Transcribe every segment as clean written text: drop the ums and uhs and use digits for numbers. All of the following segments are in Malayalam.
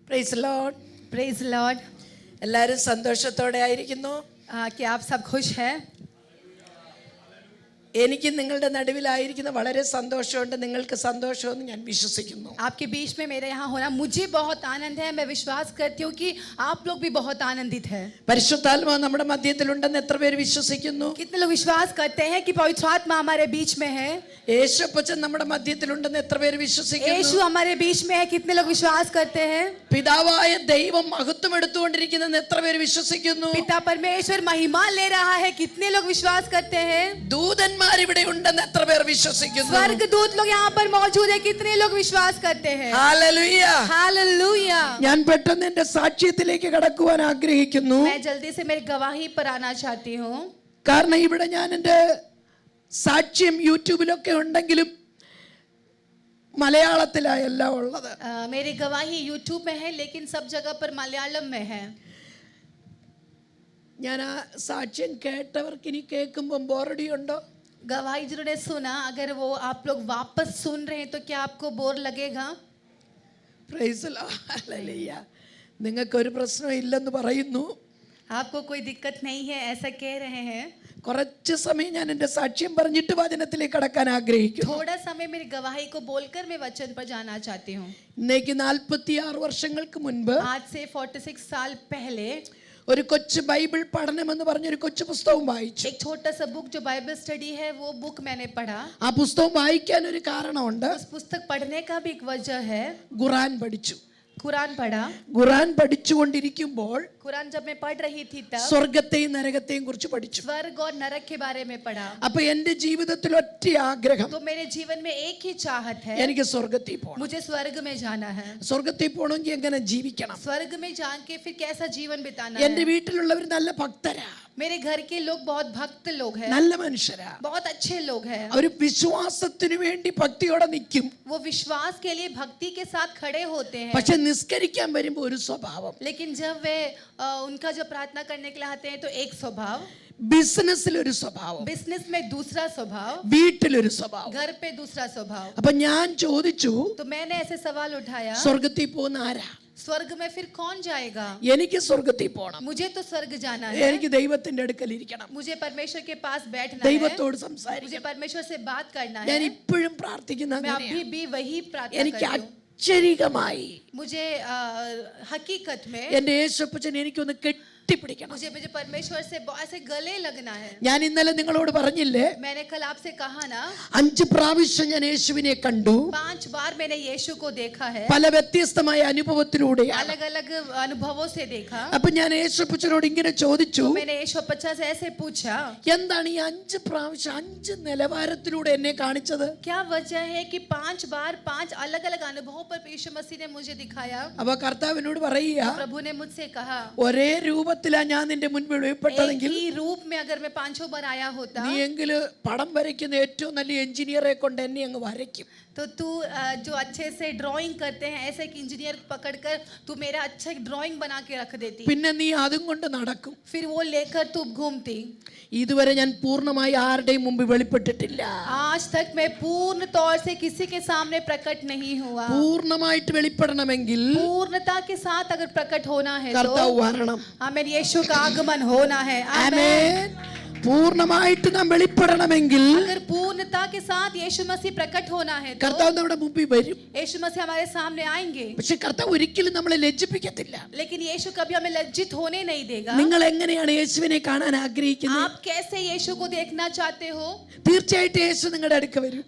Praise Lord. Praise Lord. എല്ലാവരും സന്തോഷത്തോടെ ആയിരിക്കുന്നു. क्या आप सब खुश हैं? എനിക്ക് നിങ്ങളുടെ നടുവിലായിരിക്കുന്ന വളരെ സന്തോഷമുണ്ട്. നിങ്ങൾക്ക് സന്തോഷമെന്ന് ഞാൻ വിശ്വസിക്കുന്നു. आपके बीच में मेरे यहाँ होना मुझे बहुत आनंद है। मैं विश्वास करती हूँ कि आप लोग भी बहुत आनंदित हैं। പരിശുദ്ധാത്മാവ് നമ്മുടെ മധ്യത്തിലുണ്ടെന്ന് എത്ര പേര് വിശ്വസിക്കുന്നു? कितने लोग विश्वास करते हैं कि पवित्र आत्मा हमारे बीच में है? യേശുപ്പച്ചൻ നമ്മുടെ മധ്യത്തിലുണ്ടെന്ന് എത്ര പേര് വിശ്വസിക്കുന്നു? यीशु हमारे बीच में है। कितने लोग विश्वास करते हैं? പിതാവായ ദൈവം മഹത്വം എടുത്തുകൊണ്ടിരിക്കുന്നെന്ന് എത്ര പേര് വിശ്വസിക്കുന്നു? पिता परमेश्वर महिमा ले रहा है। कितने लोग विश्वास करते हैं? ദൂതന്മാർ ഇവിടെ ഉണ്ടെന്ന് എത്ര പേർ വിശ്വസിക്കുന്നു? स्वर्गदूत लोग यहाँ पर मौजूद है। कितने लोग विश्वास करते हैं? ഹല്ലേലൂയ. हालेलुया। ഞാൻ പെട്ടെന്ന് എന്റെ സാക്ഷ്യത്തിലേക്ക് കടക്കുവാൻ ആഗ്രഹിക്കുന്നു. मैं जल्दी से मेरी गवाही पर आना चाहती हूँ। കാരണം ഇവിടെ ഞാൻ എൻ്റെ സാക്ഷ്യം യൂട്യൂബിലൊക്കെ ഉണ്ടെങ്കിലും മലയാളത്തിലായല്ല ഉള്ളത്. मेरी गवाही यूट्यूब में है लेकिन सब जगह पर मलयालम में है। ഞാൻ ആ സാക്ഷ്യം കേട്ടവർക്ക് ഇനി കേൾക്കുമ്പോൾ ബോറടിയുണ്ടോ? गवाही जिन्होंने सुना, अगर वो आप लोग वापस सुन रहे हैं तो क्या आपको बोर लगेगा? Praise the Lord. ഹല്ലേലൂയ. നിങ്ങൾക്കൊരു പ്രശ്നം ഇല്ലെന്ന് പറയുന്നു. आपको कोई दिक्कत नहीं है ऐसा कह रहे हैं। കുറച്ച് സമയം ഞാൻ എൻ്റെ സാക്ഷ്യം പറഞ്ഞിട്ട് വചനത്തിലേക്ക് കടക്കാൻ ആഗ്രഹിക്കുന്നു. थोड़ा समय मेरी गवाही को बोलकर मैं वचन पर जाना चाहती हूँ। ഇന്നേക്ക് 46 വർഷങ്ങൾക്ക് മുൻപ് आज से 46 साल पहले ഒരു കൊച്ചു ബൈബിൾ പഠനം എന്ന് പറഞ്ഞൊരു കൊച്ചു പുസ്തകം വായിച്ചു. एक छोटा सा बुक जो बाइबल स्टडी है वो बुक मैंने पढ़ा। ആ പുസ്തകം വായിക്കാൻ ഒരു കാരണമുണ്ട്. उस पुस्तक पढ़ने का भी एक वजह है। ഖുർആൻ പഠിച്ചു. कुरान पढ़ा। ഖുർആൻ പഠിച്ചുകൊണ്ടിരിക്കുമ്പോൾ कुरान जब मैं पढ़ रही थी तब സ്വർഗത്തെയും നരകത്തെയും കുറിച്ച് പഠിച്ചു. स्वर्ग और नरक के बारे में पढ़ा। അപ്പൊ എന്റെ ജീവിതത്തിൽ ഒറ്റ ആഗ്രഹം, तो मेरे जीवन में एक ही चाहत है, എനിക്ക് സ്വർഗത്തിൽ പോകണം. मुझे स्वर्ग में जाना है। സ്വർഗത്തിൽ പോകണമെങ്കിൽ എങ്ങനെ ജീവിക്കണം? स्वर्ग में जान के फिर कैसा जीवन बिताना എന്റെ है? വീട്ടിലുള്ളവർ നല്ല ഭക്തരാ, मेरे घर के लोग बहुत भक्त लोग हैं, നല്ല മനുഷ്യരാ. बहुत अच्छे लोग हैं। അവര് വിശ്വാസത്തിന് വേണ്ടി ഭക്തിയോടെ നിൽക്കും. वो विश्वास के लिए भक्ति के साथ खड़े होते हैं। പക്ഷെ നിസ്കരിക്കാൻ വരുമ്പോ ഒരു സ്വഭാവം, लेकिन जब वे उनका जब प्रार्थना करने के लिए आते हैं तो एक स्वभाव, ബിസിനസ്സിൽ ഒരു സ്വഭാവം, बिजनेस में दूसरा स्वभाव, വീട്ടിലൊരു സ്വഭാവം. घर पे दूसरा स्वभाव। അപ്പൊ ഞാൻ ചോദിച്ചു, तो मैंने ऐसे सवाल उठाया, സ്വർഗത്തിൽ പോകുന്ന ആരാ? स्वर्ग में फिर कौन जाएगा? എനിക്ക് സ്വർഗത്തിൽ പോകണം. मुझे तो स्वर्ग जाना है। എനിക്ക് ദൈവത്തിന്റെ അടുക്കൽ ഇരിക്കണം. मुझे परमेश्वर के पास बैठना है। ദൈവത്തോട് मुझे സംസാരിക്കണം. परमेश्वर से बात करना ഞാൻ है। ഇപ്പോഴും പ്രാർത്ഥിക്കുന്ന मैं अभी भी वही प्रार्थना എനിക്ക് करती हूँ। അച്ചരികമായി मुझे हकीकत में എന്റെ യേശുപ്പച്ചൻ എനിക്കൊന്ന് കെട്ടിപ്പിടിക്കണം. मुझे परमेश्वर से ऐसे गले लगना है। ഞാൻ ഇന്നലെ നിങ്ങളോട് പറഞ്ഞില്ലേ, मैंने कल आपसे कहा ना, 5 പ്രാവശ്യം ഞാൻ യേശുവിനെ കണ്ടു. 5 बार मैंने यीशु को देखा है। പല വ്യത്യസ്തമായ അനുഭവത്തിലൂടെയാണ്. अलग अलग अनुभवों से देखा। അപ്പൊ ഞാൻ യേശുപ്പച്ചനോട് ഇങ്ങനെ ചോദിച്ചു, तो मैंने यीशु बच्चा से ऐसे पूछा, എന്താണ് ഈ 5 പ്രാവശ്യം 5 നിലവാരത്തിലൂടെ എന്നെ കാണിച്ചത്? क्या वजह है कि 5 बार 5 अलग अलग अनुभवों पर यीशु मसीह ने मुझे दिखाया? അപ്പൊ കർത്താവിനോട് പറയുക, प्रभु ने मुझसे कहा, ഒരേ രൂപത്തിലാ ഞാൻ നിന്റെ മുൻപിൽ एक വെളിപ്പെട്ടതെങ്കിൽ ही रूप में अगर मैं 5 बार आया होता, നീ എങ്കിലും പടം വരയ്ക്കുന്ന ഏറ്റവും നല്ല എഞ്ചിനീയറെ കൊണ്ട് എന്നെ അങ്ങ് വരയ്ക്കും. तो तू जो अच्छे से ड्राइंग करते हैं ऐसे एक इंजीनियर पकड़कर तू मेरा अच्छा ड्राइंग बना के रख देती। പിന്നെ നീ അതും കൊണ്ട് നടക്കും. फिर वो लेकर तू घूमती। ഇതുവരെ ഞാൻ പൂർണ്ണമായി ആരുടെയും മുമ്പിൽ വെളിപ്പെട്ടിട്ടില്ല. आज तक मैं पूर्ण तौर से किसी के सामने प्रकट नहीं हुआ। പൂർണ്ണമായിട്ട് വെളിപ്പെടണമെങ്കിൽ पूर्णता के साथ अगर प्रकट होना है കർത്താവ് तो വരണം. आमीन, यीशु का आगमन होना है। ആമേൻ. പൂർണ്ണമായിട്ട് നാം വെളിപ്പെടണമെങ്കിൽ अगर पूर्णता के साथ यीशु मसीह प्रकट होना है तो കർത്താവ് നമ്മുടെ മുമ്പിൽ വരും. यीशु मसीह हमारे सामने आएंगे। പക്ഷെ കർത്താവ് ഒരിക്കലും നമ്മളെ ലജ്ജിപ്പിക്കത്തില്ല. लेकिन यीशु कभी हमें लज्जित होने नहीं देगा। നിങ്ങൾ എങ്ങനെയാണ് യേശുവിനെ കാണാൻ ആഗ്രഹിക്കുന്നത്? आप कैसे यीशु को देखना चाहते हो? തീർച്ചയായിട്ടും യേശു നിങ്ങളുടെ അടുക്ക വരും.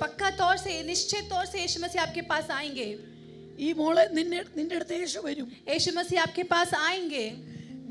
पक्का तौर से, निश्चित तौर से यीशु मसीह आपके पास आएंगे। ഈ മോളെ നിന്റെ അടുത്ത് യേശു വരും. यीशु मसीह आपके पास आएंगे।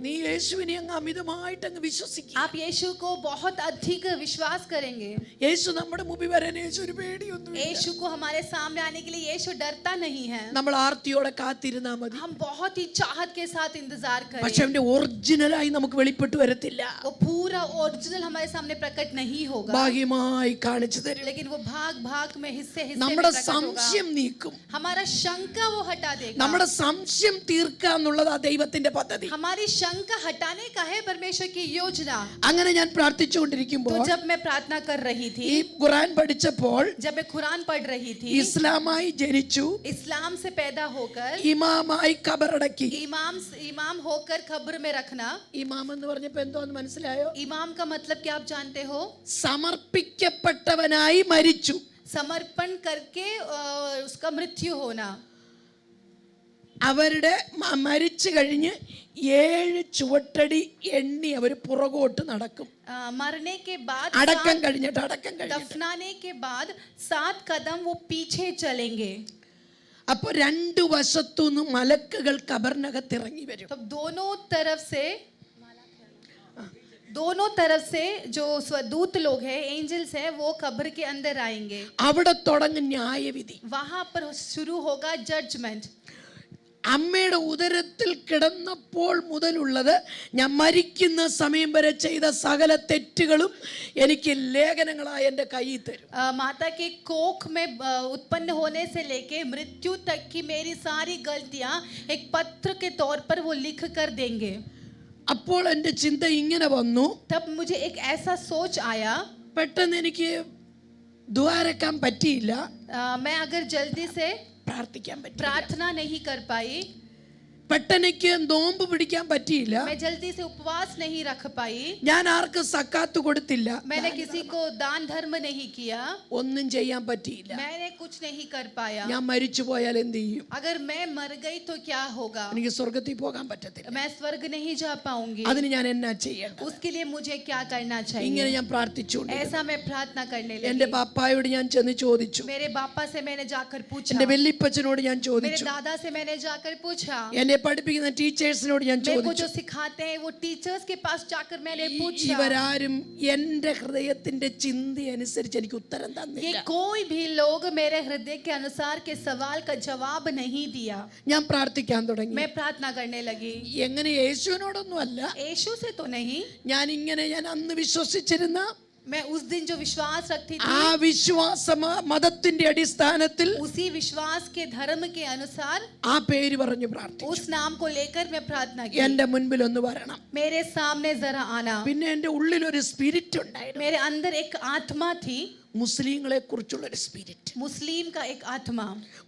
നീ യേശുവിനെ അങ്ങ് അമിതമായിട്ട് അങ്ങ് വിശ്വസിക്കുക. आप यीशु को बहुत अधिक विश्वास करेंगे। യേശു നമ്മുടെ മുമ്പിൽ വരാൻ യേശു ഒരു പേടിയൊന്നുമില്ല. यीशु को हमारे सामने आने के लिए यीशु डरता नहीं है। നമ്മൾ ആർത്തിയോടെ കാത്തിരുന്നാ മതി. हम बहुत ही चाहत के साथ इंतजार പക്ഷെ करें। അവന്റെ ഒറിജിനലായി നമുക്ക് വെളിപ്പെട്ട് വരത്തില്ല. वो पूरा ओरिजिनल हमारे सामने प्रकट नहीं होगा, ഭാഗ്യമായി കാണിച്ചു തരും. लेकिन वो भाग भाग में हिस्से हिस्से में നമ്മുടെ प्रकट സംശയം होगा। നീക്കും. हमारा शंका वो हटा देगा। നമ്മുടെ സംശയം തീർക്കുക എന്നുള്ളത് ആ ദൈവത്തിന്റെ പദ്ധതി. हमारी शंका हटाने का है परमेश्वर की योजना। അങ്ങനെ ഞാൻ तो പ്രാർത്ഥിച്ചുകൊണ്ടിരിക്കുമ്പോൾ जब मैं प्रार्थना कर रही थी, ഈ ഖുർആൻ പഠിച്ചപ്പോൾ जब मैं कुरान पढ़ रही थी, ഇസ്ലാമായി ജനിച്ചു, इस्लाम से पैदा होकर ഇമാമായി ഖബറടക്കി. इमाम होकर खबर में रखना। ഇമാം എന്ന് പറഞ്ഞപ്പോ എന്തോന്ന് മനസ്സിലായോ? इमाम का मतलब क्या आप जानते हो? സമർപ്പിക്കപ്പെട്ടവനായി മരിച്ചു. समर्पण करके उसका मृत्यु होना। അവരുടെ മരിച്ചു കഴിഞ്ഞ് 7 ചുവട്ടടി എണ്ണി അവർ പുറകോട്ട് നടക്കും. मरने के बाद അടക്കം കഴിഞ്ഞിട്ട് दफनाने के बाद 7 कदम वो पीछे चलेंगे। അപ്പൊ 2 വശത്തുനിന്നും മലക്കുകൾ ഖബറിനകത്ത് ഇറങ്ങി വരും. तब दोनों तरफ से जो स्वदूत लोग हैं, एंजल्स हैं, वो कब्र के अंदर आएंगे। അവിടെ തുടങ്ങും ന്യായവിധി. वहां पर शुरू होगा जजमेंट। അമ്മയുടെ ഉദരത്തിൽ കിടന്നപ്പോൾ മുതലുള്ളത് ഞാൻ മരിക്കുന്ന സമയം വരെ ചെയ്ത സകല തെറ്റുകളും എനിക്ക് ലേഖനങ്ങളായി എൻ്റെ കയ്യിൽ തരും. माता के कोख में उत्पन्न होने से लेके मृत्यु तक की मेरी सारी गलतियां एक पत्र के तौर पर वो लिख कर देंगे। അപ്പോൾ എൻ്റെ ചിന്ത ഇങ്ങനെ വന്നു. तब मुझे एक ऐसा सोच आया, പെട്ടെന്ന് എനിക്ക് ദ്വാരക്കാൻ പറ്റിയില്ല, मैं अगर जल्दी से പ്രാർത്ഥിക്കാൻ പറ്റില്ല, प्रार्थना नहीं कर पाई, പെട്ടെന്ന് എനിക്ക് നോമ്പ് പിടിക്കാൻ പറ്റിയില്ല, मैं जल्दी से उपवास नहीं रख पाई, ഞാൻ ആർക്കും സക്കാത്ത് കൊടുത്തില്ല, मैंने किसी को दान धर्म नहीं किया, ഒന്നും ചെയ്യാൻ പറ്റിയില്ല. मैंने कुछ नहीं कर पाया। ഞാൻ മരിച്ചു പോയാൽ എന്ത് ചെയ്യും? अगर मैं मर गई तो क्या होगा? എനിക്ക് സ്വർഗത്തിൽ പോകാൻ പറ്റത്തില്ല. मैं स्वर्ग नहीं जा पाऊंगी। അതിന് ഞാൻ എന്നാ ചെയ്യണം? उसके लिए मुझे क्या करना ഇങ്ങനെ चाहिए? ഞാൻ പ്രാർത്ഥിച്ചുകൊണ്ട് ऐसा मैं प्रार्थना करने എൻ്റെ लगी। പാപ്പായോട് ഞാൻ ചെന്ന് ചോദിച്ചു, मेरे पापा से मैंने जाकर पूछा, എൻ്റെ വല്യപ്പച്ചനോട് ഞാൻ मेरे ചോദിച്ചു, दादा से मैंने जाकर पूछा, എന്നെ പഠിപ്പിക്കുന്ന ടീച്ചേഴ്സിനോട് ഞാൻ मेरे को ചോദിച്ചു. जो सिखाते हैं वो टीचर्स के पास जाकर मैंने पूछा। ഇവരാരും എൻ്റെ ഹൃദയത്തിന്റെ ചിന്ത അനുസരിച്ച് എനിക്ക് ഉത്തരം ये തന്നില്ല. कोई भी लोग मेरे हृदय के अनुसार के सवाल का जवाब नहीं दिया। ഞാൻ പ്രാർത്ഥിക്കാൻ തുടങ്ങി. मैं प्रार्थना करने लगी। എങ്ങനെ? യേശുവിനോടൊന്നും അല്ല, यीशु से तो नहीं, ഞാൻ അന്ന് വിശ്വസിച്ചിരുന്ന मैं उस दिन जो विश्वास रखती ആ थी, വിശ്വാസ മതത്തിന്റെ അടിസ്ഥാനത്തിൽ उसी विश्वास के धर्म के अनुसार ആ പേര് പറഞ്ഞു പ്രാർത്ഥിച്ചു. उस नाम को लेकर मैं प्रार्थना की। എന്റെ മുൻപിൽ ഒന്ന് വരണം. मेरे सामने जरा आना। പിന്നെ എന്റെ ഉള്ളിൽ ഒരു സ്പിരിറ്റ് ഉണ്ടായിരുന്നു, मेरे अंदर एक आत्मा थी, മുസ്ലിങ്ങളെ കുറിച്ചുള്ള ഒരു സ്പിരിറ്റ്. मुस्लिम का एक आत्मा।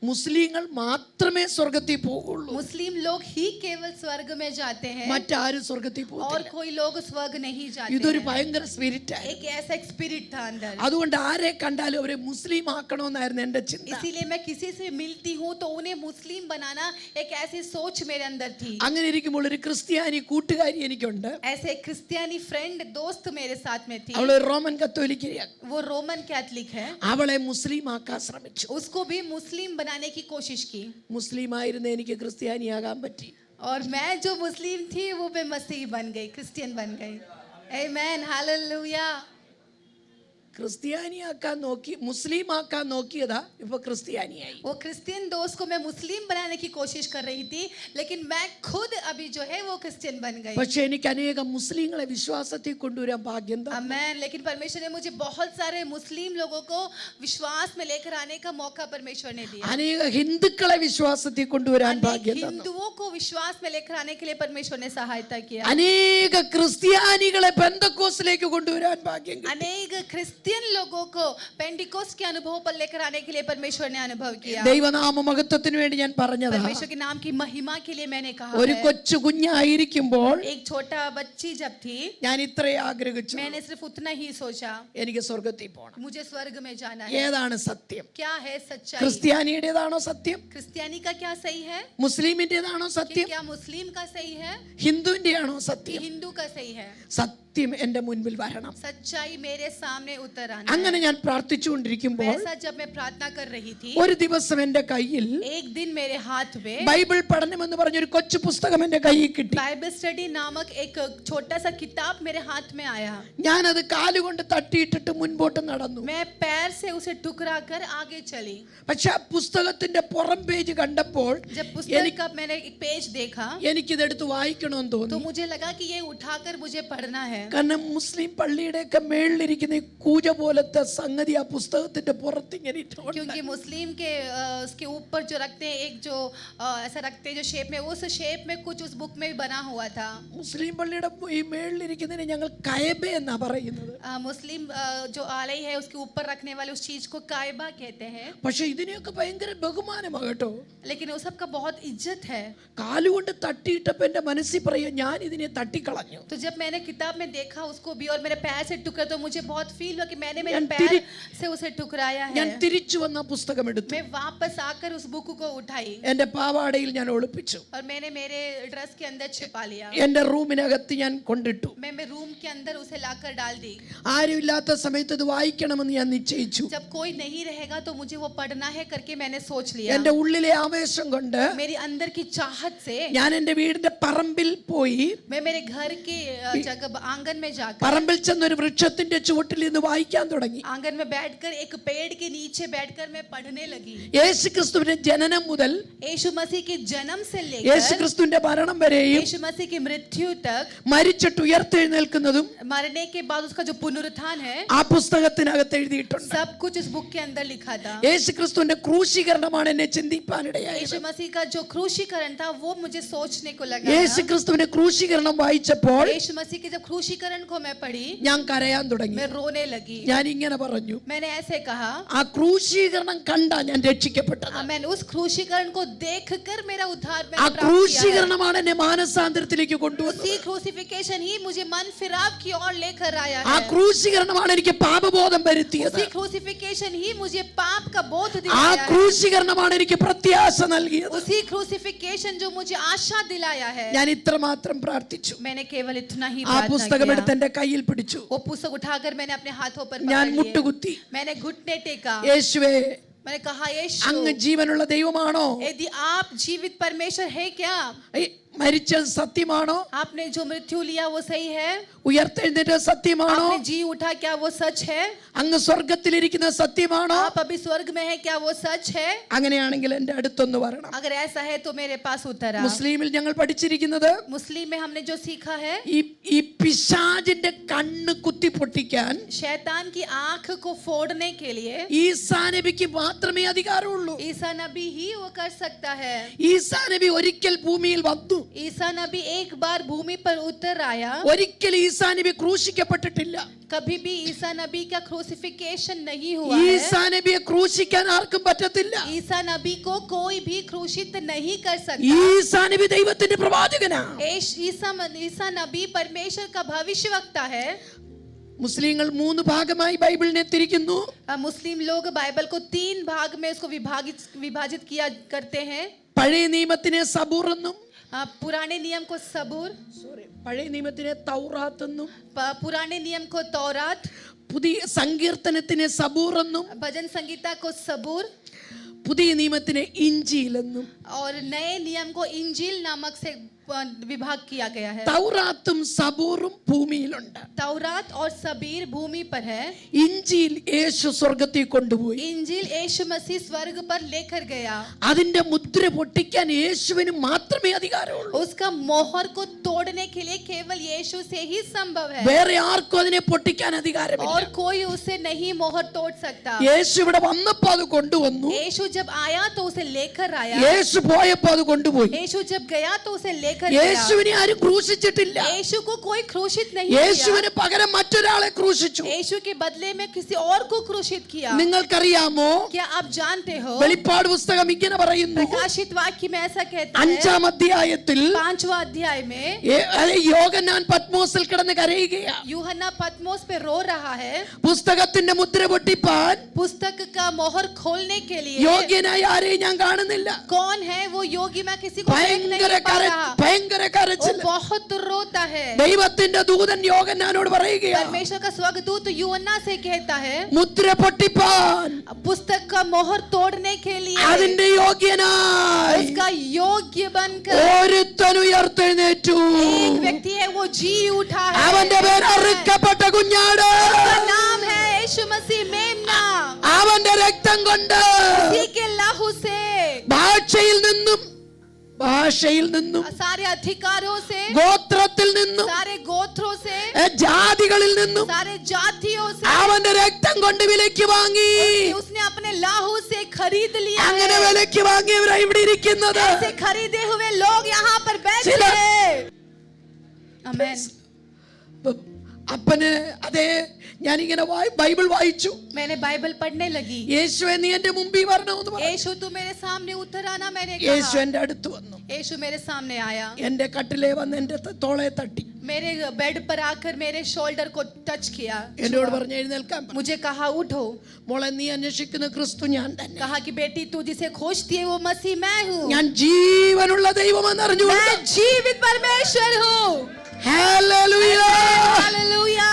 മുസ്ലിങ്ങൾ മാത്രമേ സ്വർഗത്തിൽ പോകുള്ളൂ, मुस्लिम लोग ही केवल स्वर्ग में जाते हैं, മറ്റാരും സ്വർഗത്തിൽ और പോകില്ല. कोई लोग स्वर्ग नहीं जाते ഇതൊരു हैं। ഭയങ്കര സ്പിരിറ്റ് ആയിരുന്നു. एक ऐसा एक स्पिरिट था अंदर। അതുകൊണ്ട് ആരെ കണ്ടാലും അവരെ മുസ്ലിം ആക്കണമെന്നായിരുന്നു എന്റെ ചിന്ത. इसीलिए मैं किसी से मिलती हूँ तो उन्हें मुस्लिम बनाना एक ऐसी सोच मेरे अंदर थी। അങ്ങനെ ഇരിക്കുമ്പോൾ ഒരു ക്രിസ്ത്യാനി കൂട്ടുകാരി എനിക്കുണ്ട്. ऐसे एक क्रिस्टियानी फ्रेंड दोस्त मेरे साथ में थी। അവള് റോമൻ കത്തോലിക്കയാണ്. वो रोमन कैथलिक है। അവളെ മുസ്ലിം ആക്കാൻ ശ്രമിച്ചു. उसको भी मुस्लिम बनाने की कोशिश की, മുസ്ലിം ആയിരുന്ന എനിക്ക് ക്രിസ്ത്യാനിയാകാൻ പറ്റി. और मैं जो मुस्लिम थी वो मैं मसीह बन गई, क्रिश्चियन बन गई। आमेन, हालेलुया। ക്രിസ്ത്യാനിയാക്കാൻ നോക്കി, മുസ്ലിം ആക്കാൻ നോക്കിയതാ, ഇപ്പൊ ക്രിസ്ത്യാനിയായി. वो क्रिश्चियन दोस्त को मैं मुस्लिम बनाने की कोशिश कर रही थी, लेकिन मैं खुद अभी जो है वो क्रिश्चियन बन गई। പക്ഷെ എനിക്ക് അനേകം മുസ്ലിങ്ങളെ വിശ്വാസത്തിൽ കൊണ്ടുവരാൻ ഭാഗ്യം തന്നു. आमेन। लेकिन परमेश्वर ने मुझे बहुत सारे मुस्लिम लोगों को विश्वास में लेकर आने का मौका परमेश्वर ने दिया। അനേക ഹിന്ദുക്കളെ വിശ്വാസത്തിൽ കൊണ്ടുവരാൻ अनेक ഭാഗ്യം തന്നു. हिंदुओं को विश्वास में लेकर आने के लिए परमेश्वर ने सहायता किया। അനേക ക്രിസ്ത്യാനികളെ പെന്തക്കോസ്തിലേക്ക് കൊണ്ടുവരാൻ ഭാഗ്യം കിട്ടി. अनेक क्रिश्चियन लोगों को पेंटिकोस्ट के अनुभव पर लेकर आने के लिए परमेश्वर ने अनुभव किया। ദൈവനാമ മഹത്വത്തിന് വേണ്ടി ഞാൻ പറഞ്ഞതാ. परमेश्वर के नाम की महिमा के लिए मैंने कहा ഒരു है। കൊച്ചു കുഞ്ഞായിരിക്കുമ്പോൾ एक छोटा बच्ची जब थी, ഞാൻ ഇത്രേ ആഗ്രഹിച്ചു, मैंने सिर्फ उतना ही सोचा, എനിക്ക് സ്വർഗത്തിൽ പോകണം. मुझे स्वर्ग में जाना है। ഏതാണ് സത്യം? क्या है सच्चाई? ക്രിസ്ത്യാനിയുടേതാണോ സത്യം? क्रिश्चियानी का क्या सही है? മുസ്ലിമിന്റേതാണോ कि സത്യം? क्या मुस्लिम का सही है? ഹിന്ദുവിന്റെയാണോ कि സത്യം? हिंदू का सही है? സത്യം എന്റെ മുൻപിൽ വരണം. सच्चाई मेरे सामने उतर आना അങ്ങനെ है। ഞാൻ പ്രാർത്ഥിച്ചുകൊണ്ടിരിക്കുമ്പോൾ वैसा जब मैं प्रार्थना कर रही थी, ഒരു ദിവസം എന്റെ കയ്യിൽ एक दिन मेरे हाथ में ബൈബിൾ പഠനം എന്ന് പറഞ്ഞൊരു കൊച്ചു പുസ്തകം എന്റെ കയ്യിൽ കിട്ടി. बाइबल स्टडी नामक एक छोटा सा किताब मेरे हाथ में आया। ഞാനത് കാലുകൊണ്ട് തട്ടിയിട്ടിട്ട് മുൻപോട്ട് നടന്നു. मैं पैर से उसे टुकरा कर आगे चली। പക്ഷെ ആ പുസ്തകത്തിന്റെ പുറം പേജ് കണ്ടപ്പോൾ जब पुस्तक का मैंने एक पेज देखा എനിക്കിതെടുത്ത് വായിക്കണമെന്ന് तो തോന്നി. मुझे लगा कि ये उठाकर मुझे पढ़ना है। കാരണം മുസ്ലിം പള്ളിയുടെയൊക്കെ മേളിലിരിക്കുന്ന ഈ കൂജ പോലത്തെ സംഗതി ആ പുസ്തകത്തിന്റെ പുറത്ത് ഇങ്ങനെ ഇട്ടുണ്ട്. क्योंकि मुस्लिम के उसके ऊपर जो रखते हैं एक जो ऐसा रखते हैं जो शेप में, उस शेप में कुछ उस बुक में भी बना हुआ था. മുസ്ലിം പള്ളിയുടെ ഈ മേളിലിരിക്കുന്നതിനെ ഞങ്ങൾ കയബ എന്നാ പറയുന്നത്. मुस्लिम जो आलय है उसके ऊपर रखने वाले उस चीज को कायबा कहते हैं. പക്ഷെ ഇതിനെയൊക്കെ ഭയങ്കര ബഹുമാനമാ കേട്ടോ. लेकिन उस सब का बहुत इज्जत है. കാലുകൊണ്ട് തട്ടിയിട്ടപ്പോ എന്റെ മനസ്സിൽ പറയാ ഞാൻ ഇതിനെ തട്ടിക്കളഞ്ഞു. तो जब मैंने किताब में देखा उसको भी और मेरे पैर से टुकड़ा तो मुझे बहुत फील हुआ कि मैंने मेरे पैर से उसे टुकराया है. ഞാൻ തിരിച്ചു വന്ന പുസ്തകം എടുത്തു. मैं वापस आकर उस बुक को उठाई എന്റെ പാവാടയിൽ ഞാൻ ഒളിപ്പിച്ചു. और मैंने मेरे ड्रेस के अंदर छिपा लिया. എന്റെ റൂമിനകത്ത് ഞാൻ കൊണ്ടിട്ടു. मैं रूम के अंदर उसे लाकर डाल दी. ആരും ഇല്ലാത്ത സമയത്ത് ഇത് വായിക്കണമെന്ന് ഞാൻ നിശ്ചയിച്ചു. जब कोई नहीं रहेगा तो मुझे वो पढ़ना है करके मैंने सोच लिया. എന്റെ ഉള്ളിലെ ആവേശം കൊണ്ട് मेरी अंदर की चाहत से ഞാൻ എന്റെ വീടിന്റെ പറമ്പിൽ പോയി मैं मेरे घर के जगह आंगन में जाकर പറമ്പിൽ ചെന്ന് ഒരു വൃക്ഷത്തിന്റെ ചുവട്ടിൽ നിന്ന് വായിക്കാൻ തുടങ്ങി. आंगन में बैठकर एक पेड़ के नीचे बैठकर मैं पढ़ने लगी. യേശുക്രിസ്തുവിന്റെ ജനനം മുതൽ यीशु मसीह के जन्म से लेकर യേശുക്രിസ്തുവിന്റെ മരണം വരെയും यीशु मसीह की मृत्यु तक, മരിച്ചിട്ട് ഉയർത്തെഴുന്നേൽക്കുന്നതും मरने के बाद उसका जो पुनरुत्थान है, ആ പുസ്തകത്തിനകത്ത് എഴുതിയിട്ടുണ്ട്. सब कुछ इस बुक के अंदर लिखा था. യേശുക്രിസ്തുവിന്റെ ക്രൂശീകരണമാണ് എന്നെ ചിന്തിപ്പാനിടയായത്. यीशु मसीह का जो क्रूशीकरण था वो मुझे सोचने को लगा. യേശുക്രിസ്തുവിന്റെ ക്രൂശീകരണം വായിച്ചപ്പോൾ यीशु मसीह के जब क्रूशीकरण को मैं पढ़ी ഞാൻ കരയാൻ തുടങ്ങി. मैं रोने लगी. ഞാൻ ഇങ്ങനെ പറഞ്ഞു, मैंने ऐसे कहा, ആ ക്രൂശീകരണം കണ്ടാ ഞാൻ രക്ഷിക്കപ്പെട്ടത്. मैंने उस क्रूशीकरण को देखकर मेरा उद्धार ആ मैंने प्राप्त किया है. ക്രൂശീകരണമാണ് എന്നെ മാനസാന്തരത്തിലേക്ക് കൊണ്ടുവന്നത്. उसी क्रूसिफिकेशन ही मुझे मन फिराव की ओर लेकर आया ആ है. ക്രൂശീകരണമാണ് എനിക്ക് പാപബോധം വരുത്തിയത്. उसी क्रूसिफिकेशन ही मुझे पाप का बोध ആ दिलाया है. ക്രൂശീകരണമാണ് എനിക്ക് പ്രത്യാശ നൽകിയത്. उसी क्रूसिफिकेशन जो मुझे आशा दिलाया है. ഞാൻ ഇത്രമാത്രം പ്രാർത്ഥിച്ചു. मैंने केवल इतना ही ആ प्रार्थना പുസ്തകം किया. എടുത്ത് എന്റെ കയ്യിൽ പിടിച്ചു. वो पुस्तक उठाकर मैंने अपने हाथों पर ഞാൻ पकड़ लिए. മുട്ടുകുത്തി. मैंने घुटने टेका. യേശുവേ, मैंने कहा, അങ്ങ് यीशु ജീവനുള്ള ദൈവമാണോ? यदि आप जीवित परमेश्वर है क्या? മരിച്ചത് സത്യമാണോ? आपने जो मृत्यु लिया वो सही है? ഉയർത്തെഴുന്നേറ്റ സത്യമാണോ? आपने जी उठा क्या वो सच है? അങ്ങ് സ്വർഗത്തിലിരിക്കുന്ന സത്യമാണോ? आप अभी स्वर्ग में है क्या वो सच है? അങ്ങനെയാണെങ്കിൽ എന്റെ അടുത്തൊന്ന് വരണം. अगर ऐसा है तो मेरे पास उतर आ. മുസ്ലിമിൽ ഞങ്ങൾ പഠിച്ചിരിക്കുന്നത് मुस्लिम में हमने जो सीखा है, ഈ പിശാചിന്റെ കണ്ണ് കുത്തി പൊട്ടിക്കാൻ शैतान की आंख को फोड़ने के लिए ഈസാ നബിക്ക് മാത്രമേ അധികാരമുള്ളൂ. ईसा नबी ही वो कर सकता है. ഈസാ നബി ഒരിക്കൽ ഭൂമിയിൽ വന്നു. ईसा नबी एक बार भूमि पर उतर आया. ഒരിക്കൽ ഈസാ നബി ക്രൂശിക്കപ്പെട്ടിട്ടില്ല. कभी भी ईसा नबी का क्रूसिफिकेशन नहीं हुआ है. ഈസാ നബിയെ ക്രൂശിക്കാൻ ആർക്കും പറ്റത്തില്ല. ईसा नबी को कोई भी क्रूसित नहीं कर सकता. ഈസാ നബി ദൈവത്തിന്റെ പ്രവാചകനാ. ईसा नबी परमेश्वर का भविष्यवक्ता है. മുസ്ലിങ്ങൾ 3 ഭാഗമായി ബൈബിളിനെ തിരിക്കുന്നു. मुस्लिम लोग बाइबल को 3 भाग में उसको विभाजित किया करते हैं. പഴയ നിയമത്തിനെ സബൂർ എന്നും, पुराने नियम को सबूर, പഴയ നിയമത്തിനെ തൗറാത്ത് എന്നും, पुराने नियम को तौरात, പുതിയ സങ്കീർത്തനത്തിനെ സബൂർ എന്നും, भजन संगीता को सबूर, പുതിയ നിയമത്തിനെ ഇഞ്ചീൽ എന്നും. और नए नियम को इंजील नामक से विभाग किया गया है. തൗറാത്തും സബൂറും ഭൂമിയിലുണ്ട്. तौरात और सबीर भूमि पर है. ഇഞ്ചീൽ യേശു സ്വർഗ്ഗത്തിൽ കൊണ്ടുപോയി. इंजील यीशु मसीह स्वर्ग पर लेकर गया. അതിന്റെ മുദ്ര പൊട്ടിക്കാൻ യേശുവിന് മാത്രമേ അധികാരമുള്ളൂ. उसका मोहर को तोड़ने के लिए केवल यीशु से ही संभव है. വേറെ ആർക്കും അതിനെ പൊട്ടിക്കാൻ അധികാരമില്ല. और कोई उसे नहीं मोहर तोड़ सकता. യേശു ഇവിടെ വന്നപ്പോൾ അത് കൊണ്ടുവന്നു. यीशु जब आया तो उसे लेकर आया. യേശു പോയപ്പോൾ അത് കൊണ്ടുപോയി. यीशु जब गया तो उसे लेकर गया. യേശുവിനെ ആരും ക്രൂശിച്ചിട്ടില്ല. यीशु को कोई क्रूसित नहीं किया. യേശുവിന് പകരം മറ്റൊരാളെ ക്രൂശിച്ചു. यीशु के बदले में किसी और को क्रूसित किया. നിങ്ങൾക്കറിയാമോ, क्या आप जानते हो? വെളിപ്പാട് പുസ്തകം ഇങ്ങനെ പറയുന്നു. प्रकाशित वाक्य में ऐसा कहता है. 5-ാം അധ്യായത്തിൽ 5वां अध्याय में യോഹന്നാൻ പത്മോസിൽ കിടന്ന് കരയുകയാ. यूहन्ना पत्मोस पे रो रहा है. പുസ്തകത്തിന്റെ മുദ്ര പൊട്ടിപ്പാൻ पुस्तक का मोहर खोलने के लिए യോഗ്യനായ ആരെയും ഞാൻ കാണുന്നില്ല. कौन है वो योगी? मैं किसी को देख नहीं पा रहा. ഭയങ്കര वो കരച്ചിൽ. बहुत रोता है. ദൈവത്തിന്റെ ദൂതൻ യോഹന്നാനോട് പറയുകയാ, परमेश्वर का स्वर्गदूत यूहन्ना से कहता है, മുദ്ര പൊട്ടിപ്പാൻ पुस्तक का मोहर तोड़ने के लिए അതിന്റെ യോഗ്യനായി उसका योग्य बनकर ഒരുത്തൻ ഉയർത്തെഴുന്നേറ്റു. एक व्यक्ति है, वो जी उठा है. അവന്റെ പേര് അറുക്കപ്പെട്ട കുഞ്ഞാട്. उसका नाम है यीशु मसीह मेमना. അവന്റെ രക്തം കൊണ്ട് उसी के लहू से ഭാഷയിൽ നിന്നും सारे अधिकारों से ഗോത്രത്തിൽ ഗോത്രത്തിൽ നിന്നും सारे गोत्रों से, ജാതികളിൽ നിന്നും सारे जातियों से അവന്റെ രക്തം കൊണ്ട് വിലയ്ക്ക് വാങ്ങി. उसने अपने लाहू से खरीद लिया അങ്ങനെ है। വിലയ്ക്ക് വാങ്ങിയവരാ ഇവിടെ ഇരിക്കുന്നത്. ऐसे खरीदे हुए लोग यहाँ पर बैठे ചില- हैं। आमेन। അപ്പന് അതേ ഞാനിങ്ങനെ ബൈബിൾ വായിച്ചു. मैंने बाइबल पढ़ने लगी। യേശുവേ നീ എന്റെ മുമ്പിൽ വരണമെന്ന് പറഞ്ഞു. यीशु तू मेरे सामने उतर आना, मैंने യേശു कहा। എന്റെ അടുത്ത് വന്നു. यीशु मेरे सामने आया, എന്റെ കട്ടിലേ വന്ന് എന്റെ തോളെ തട്ടി मेरे बेड पर आकर मेरे शोल्डर को टच किया, എന്നോട് പറഞ്ഞു എഴുന്നേൽക്കാൻ പറഞ്ഞു. मुझे कहा उठो। മോളെ നീ അന്വേഷിക്കുന്ന ക്രിസ്തു ഞാൻ തന്നെ. कहा कि बेटी तू जिसे खोजती है वो मसीह मैं हूँ। ഞാൻ ജീവനുള്ള ദൈവമെന്ന് അറിഞ്ഞുകൊണ്ട് मैं जीवित परमेश्वर हूँ। ഹല്ലേലൂയ. हालेलुया।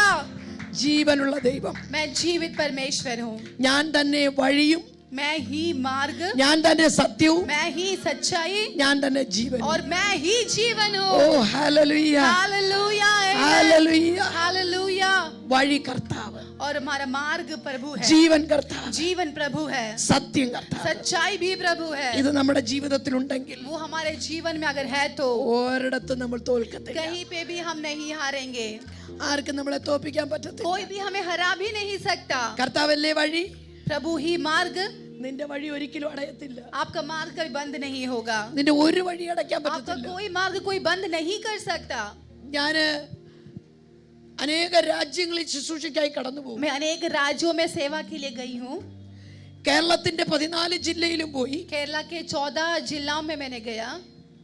ജീവനുള്ള ദൈവം. मैं जीवित परमेश्वर हूँ। ഞാൻ തന്നെ വഴിയും, मैं ही मार्ग, ഞാൻ തന്നെ സത്യവും, मैं ही सच्चाई ഞാൻ തന്നെ ജീവൻ. और मैं ही जीवन ഓ हूँ। ഹല്ലേലൂയ. हालेलुया। ഹല്ലേലൂയ. हालेलुया। വഴി കർത്താവ്, और हमारा मार्ग प्रभु है, ജീവൻ കർത്താവ്, जीवन प्रभु है, സത്യം കർത്താവ്. सच्चाई भी प्रभु है। ഇത് നമ്മുടെ ജീവിതത്തിൽ ഉണ്ടെങ്കിൽ वो हमारे जीवन में अगर है तो ഒരിടത്തും നമ്മൾ തോൽക്കത്തില്ല. कहीं पे भी हम नहीं हारेंगे। ആർക്കും നമ്മളെ തോൽപ്പിക്കാൻ പറ്റത്തില്ല. कोई भी हमें हरा भी नहीं सकता। കർത്താവല്ലേ വഴി. प्रभु ही मार्ग, നിന്റെ വഴി ഒരിക്കലും അടയത്തില്ല. आपका मार्ग कभी बंद नहीं होगा। നിന്റെ ഒരു വഴി അടയ്ക്കാൻ आपका പറ്റത്തില്ല. कोई मार्ग कोई बंद नहीं कर सकता। ഞാന് അനേക രാജ്യങ്ങളിൽ ശുശ്രൂഷയ്ക്കായി കടന്നു പോകും. मैं अनेक राज्यों में सेवा के लिए गई हूँ। കേരളത്തിന്റെ 14 ജില്ലയിലും പോയി. केरला के 14 जिलों में मैंने गया।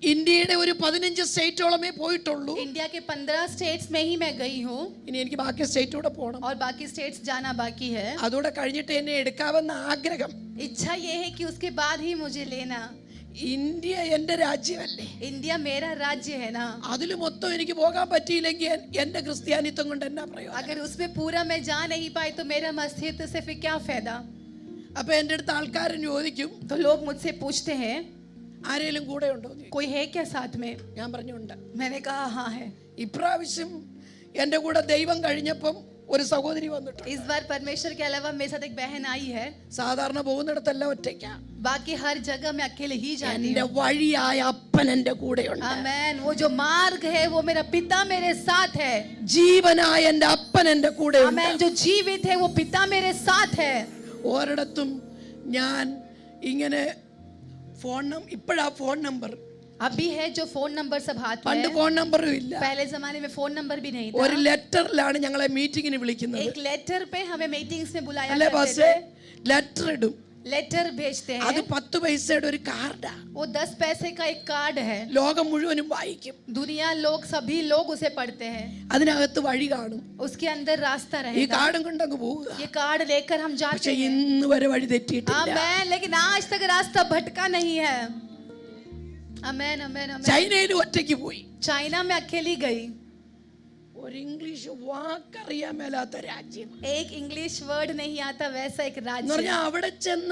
ഇന്ത്യയുടെ ഒരു 15 സ്റ്റേറ്റോളമേ പോയിട്ടുള്ളൂ. इंडिया के 15 स्टेट्स में ही मैं गई हूँ ഇനി എനിക്ക് ബാക്കി സ്റ്റേറ്റൂടെ പോകണം. और बाकी स्टेट्स जाना बाकी है। അതോടെ കഴിഞ്ഞിട്ട് എന്നെ എടുക്കാമെന്ന ആഗ്രഹം. इच्छा ये है कि उसके बाद ही मुझे लेना। ഇന്ത്യ എന്റെ രാജ്യമല്ലേ. इंडिया मेरा राज्य है ना। അതിൽ മൊത്തം എനിക്ക് പോകാൻ പറ്റിയില്ലെങ്കിൽ എന്റെ ക്രിസ്ത്യാനിത്വം കൊണ്ട് എന്നാ പ്രയോജനം? अगर उसमें पूरा मैं जा नहीं पाई तो मेरा मसीहियत से फिर क्या फायदा। അപ്പൊ എന്റെ അടുത്ത് ആൾക്കാരൻ ചോദിക്കും, तो लोग मुझसे पूछते हैं ആരെങ്കിലും കൂടെ ഉണ്ടോ? कोई है क्या साथ में। ഞാൻ പറഞ്ഞുണ്ട്. मैंने कहा हाँ है। ഇപ്രാവശ്യം എന്റെ കൂടെ ദൈവം കഴിഞ്ഞപ്പം ഒരു സഹോദരി വന്നിട്ടുണ്ട്. इस बार परमेश्वर के अलावा मेरे साथ एक बहन आई है। സാധാരണ പോകുന്നിടത്തെല്ലാം ഒറ്റയ്ക്കാ. बाकी हर जगह मैं अकेले ही जाती എന്റെ हूँ। വഴിയായ അപ്പൻ എന്റെ കൂടെയുണ്ട്. आमेन। वो जो मार्ग है वो मेरा पिता मेरे साथ है। ജീവനായ എന്റെ അപ്പൻ എന്റെ കൂടെയുണ്ട്. आमेन। जो जीवित है वो पिता मेरे साथ है। ഒരിടത്തും ഞാൻ ഇങ്ങനെ ഇപ്പോഴാ ഫോൺ നമ്പർ. अभी है जो फोन नंबर सब हाथ में പണ്ട് है। ഫോൺ നമ്പറും ഇല്ല. पहले जमाने में फोन नंबर भी नहीं ഒരു था। ലെറ്ററിലാണ് ഞങ്ങളെ മീറ്റിങ്ങിന് വിളിക്കുന്നത്. एक लेटर पे हमें मीटिंग्स में बुलाया അല്ലേ करते ബസ്സേ? थे। ലെറ്റർ ഇടും. लेटर भेजते അത് हैं। 10 പൈസയുടെ ഒരു കാർഡാ. वो 10 पैसे का एक कार्ड है। ലോകം മുഴുവനും വായിക്കും. दुनिया लोग सभी लोग उसे पढ़ते हैं। അതിനകത്ത് വഴി കാണും. उसके अंदर रास्ता ഈ रहेगा। കാർഡും കൊണ്ടങ്ങ് പോവുക. ये कार्ड लेकर हम जाते പക്ഷെ हैं। ഇന്ന് വരെ വഴി തെറ്റിയിട്ടില്ല. आमेन। लेकिन आज तक रास्ता भटका नहीं है। आमेन आमेन आमेन। ചൈനയിൽ ഒറ്റയ്ക്ക് പോയി. चाइना में अकेली गई। ഒരു ഇംഗ്ലീഷ് വാക്കറിയാൻ മേലാത്ത രാജ്യം. एक इंग्लिश वर्ड नहीं आता वैसा एक എന്ന് राज्य। പറഞ്ഞാൽ അവിടെ ചെന്ന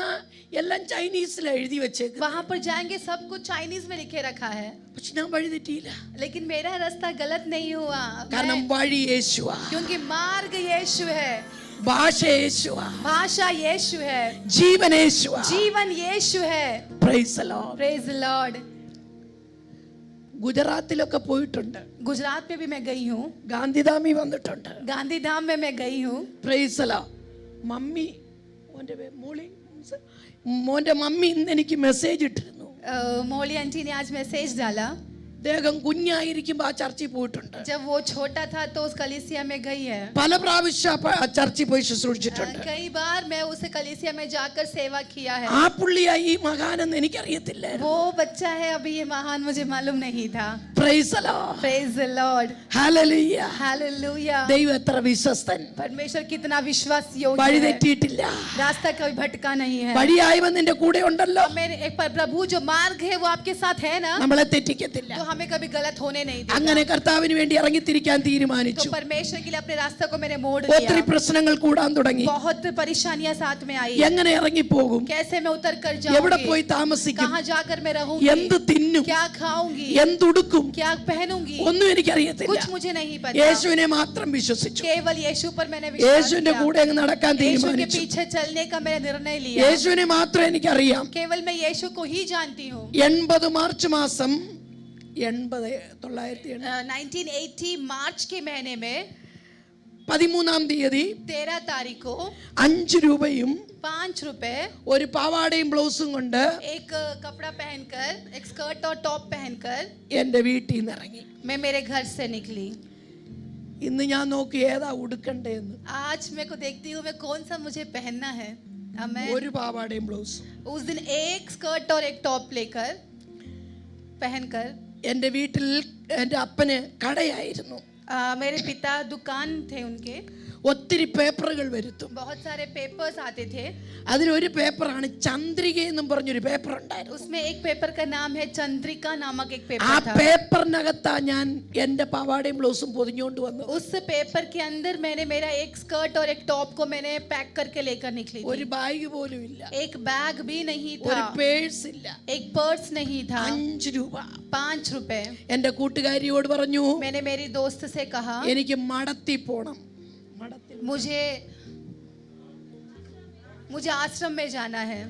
എല്ലാം ചൈനീസിലാണ് എഴുതി വെച്ചേക്കുന്നത്. वहां पर जाएंगे सब कुछ चाइनीज में लिखे रखा है। പക്ഷെ ഞാൻ വഴി തെറ്റിയില്ല. लेकिन मेरा रास्ता गलत नहीं हुआ। കാരണം आमेन। വഴി യേശുവാ, क्योंकि मार्ग यीशु है, ഭാഷ യേശുവാ, भाषा यीशु है, ജീവൻ യേശുവാ. जीवन यीशु है। Praise the Lord. Praise the Lord. ഗുജറാത്തിലൊക്കെ പോയിട്ടുണ്ട്. गुजरात में भी मैं गई हूँ। ഗാന്ധിധാമി വന്നിട്ടുണ്ട്. गांधी धाम में मैं गई हूँ। Praise the Lord. മമ്മി മോന്റെ മമ്മി ഇന്ന് എനിക്ക് മെസ്സേജ് ഇട്ടിരുന്നു. मोली आंटी ने आज मैसेज डाला। അദ്ദേഹം കുഞ്ഞായിരിക്കുമ്പോ ആ ചർച്ചിൽ പോയിട്ടുണ്ട്. जब वो छोटा था तो उस कलीसिया में गई है। പല പ്രാവശ്യം ആ ചർച്ചിൽ പോയി ശുശ്രൂഷിച്ചിട്ടുണ്ട്. कई बार मैं उस कलीसिया में जाकर सेवा किया है। ആ പുള്ളിയായി ഈ മഹാനെന്ന് എനിക്കറിയത്തില്ല. वो बच्चा है अभी ये महान मुझे मालूम नहीं था। Praise the Lord. Praise the Lord. Hallelujah. Hallelujah. ദൈവം എത്ര വിശ്വസ്തൻ. परमेश्वर कितना विश्वास योग्य വഴി है। തെറ്റിയിട്ടില്ല. रास्ता कभी भटका नहीं है। വഴിയായവൻ നിന്റെ കൂടെ ഉണ്ടല്ലോ. मेरे एक प्रभु जो मार्ग है वो आपके साथ है ना। നമ്മളെ തെറ്റിക്കത്തില്ല. तो हमें कभी गलत होने नहीं देगा। അങ്ങനെ കർത്താവിന് വേണ്ടി ഇറങ്ങിത്തിരിക്കാൻ तो തീരുമാനിച്ചു. परमेश्वर के लिए अपने रास्ते को मैंने मोड़ ഒത്തിരി लिया। പ്രശ്നങ്ങൾ കൂടാൻ തുടങ്ങി. बहुत परेशानियां साथ में आई। എങ്ങനെ ഇറങ്ങിപ്പോകും? कैसे मैं उतर कर എവിടെ പോയി जाऊंगी, താമസിക്കും? कहाँ जाकर मैं रहूंगी, എന്ത് തിന്നും? क्या खाऊंगी, എന്തുടുക്കും? क्या पहनूंगी, ഒന്നും എനിക്കറിയത്തില്ല. कुछ मुझे नहीं पता। യേശുവിനെ മാത്രം വിശ്വസിച്ചു. केवल यीशु पर मैंने विश्वास യേശുവിന്റെ किया। കൂടെ അങ്ങ് നടക്കാൻ यीशु के തീരുമാനിച്ചു. पीछे चलने का मैंने निर्णय लिया। യേശുവിനെ മാത്രം എനിക്കറിയാം. केवल मैं यीशु को ही जानती हूँ। 80 മാർച്ച് മാസം 1980 मार्च के महीने में 13-ാം തീയതി 13 तारीख को 5 രൂപയും 5 रुपए ഒരു പാവാടയും ബ്ലൗസും കൊണ്ട് एक कपड़ा पहनकर, एक स्कर्ट और टॉप पहनकर എൻ്റെ വീട്ടിൽ നിന്ന് ഇറങ്ങി. मैं मेरे घर से निकली. ഇന്ന് ഞാൻ നോക്കി ഏതാ ഉടുക്കണ്ടേന്ന്. आज मैं को देखती हूँ मैं कौन सा मुझे पहनना है. आमेन. ഒരു പാവാടയും ബ്ലൗസും. उस दिन एक स्कर्ट और एक टॉप लेकर पहनकर എൻ്റെ വീട്ടിൽ എൻ്റെ അപ്പന് കടയായിരുന്നു. मेरे पिता दुकान थे उनके. ഒത്തിരി പേപ്പറുകൾ വരുത്തും. बहुत सारे पेपर्स आते थे. അതിലൊരു പേപ്പറാണ് ചന്ദ്രിക എന്നും പറഞ്ഞൊരു പേപ്പർ ഉണ്ടായിരുന്നു. उसमें एक पेपर का नाम है चंद्रिका नामक एक ആ पेपर था. പേപ്പറിനകത്താ ഞാൻ എൻ്റെ പാവാടയും ബ്ലൗസും പൊതിഞ്ഞുകൊണ്ട് വന്നു. उस पेपर के अंदर मैंने मेरा एक स्कर्ट और एक टॉप को मैंने पैक करके लेकर निकली ഒരു थी. ബാഗ് പോലും ഇല്ല, एक बैग भी नहीं ഒരു था, പേഴ്സ് ഇല്ല. एक पर्स नहीं था. 5 രൂപ. 5 रुपए. എൻ്റെ കൂട്ടുകാരിയോട് പറഞ്ഞു, मैंने मेरी दोस्त से कहा എനിക്ക് മടത്തി പോണം. मुझे आश्रम में जाना है.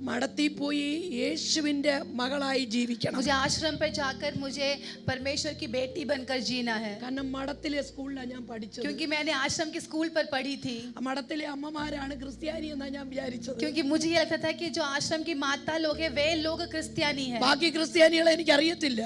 മടത്തി പോയി യേശുവിന്റെ മകളായി ജീവിക്കണം. मुझे आश्रम पे जाकर मुझे परमेश्वर की बेटी बनकर जीना है. കാരണം മടത്തിലെ സ്കൂളിലാണ് ഞാൻ പഠിച്ചത്. क्योंकि मैंने आश्रम के स्कूल पर पढ़ी थी. മടത്തിലെ അമ്മമാരാണ് ക്രിസ്ത്യാനി എന്നാ ഞാൻ വിചാരിച്ചത്. क्योंकि मुझे ये लगता था कि जो आश्रम की माता लोग हैं वे लोग क्रिस्तियानी है. ബാക്കി ക്രിസ്ത്യാനികളെ എനിക്ക് അറിയത്തില്ല.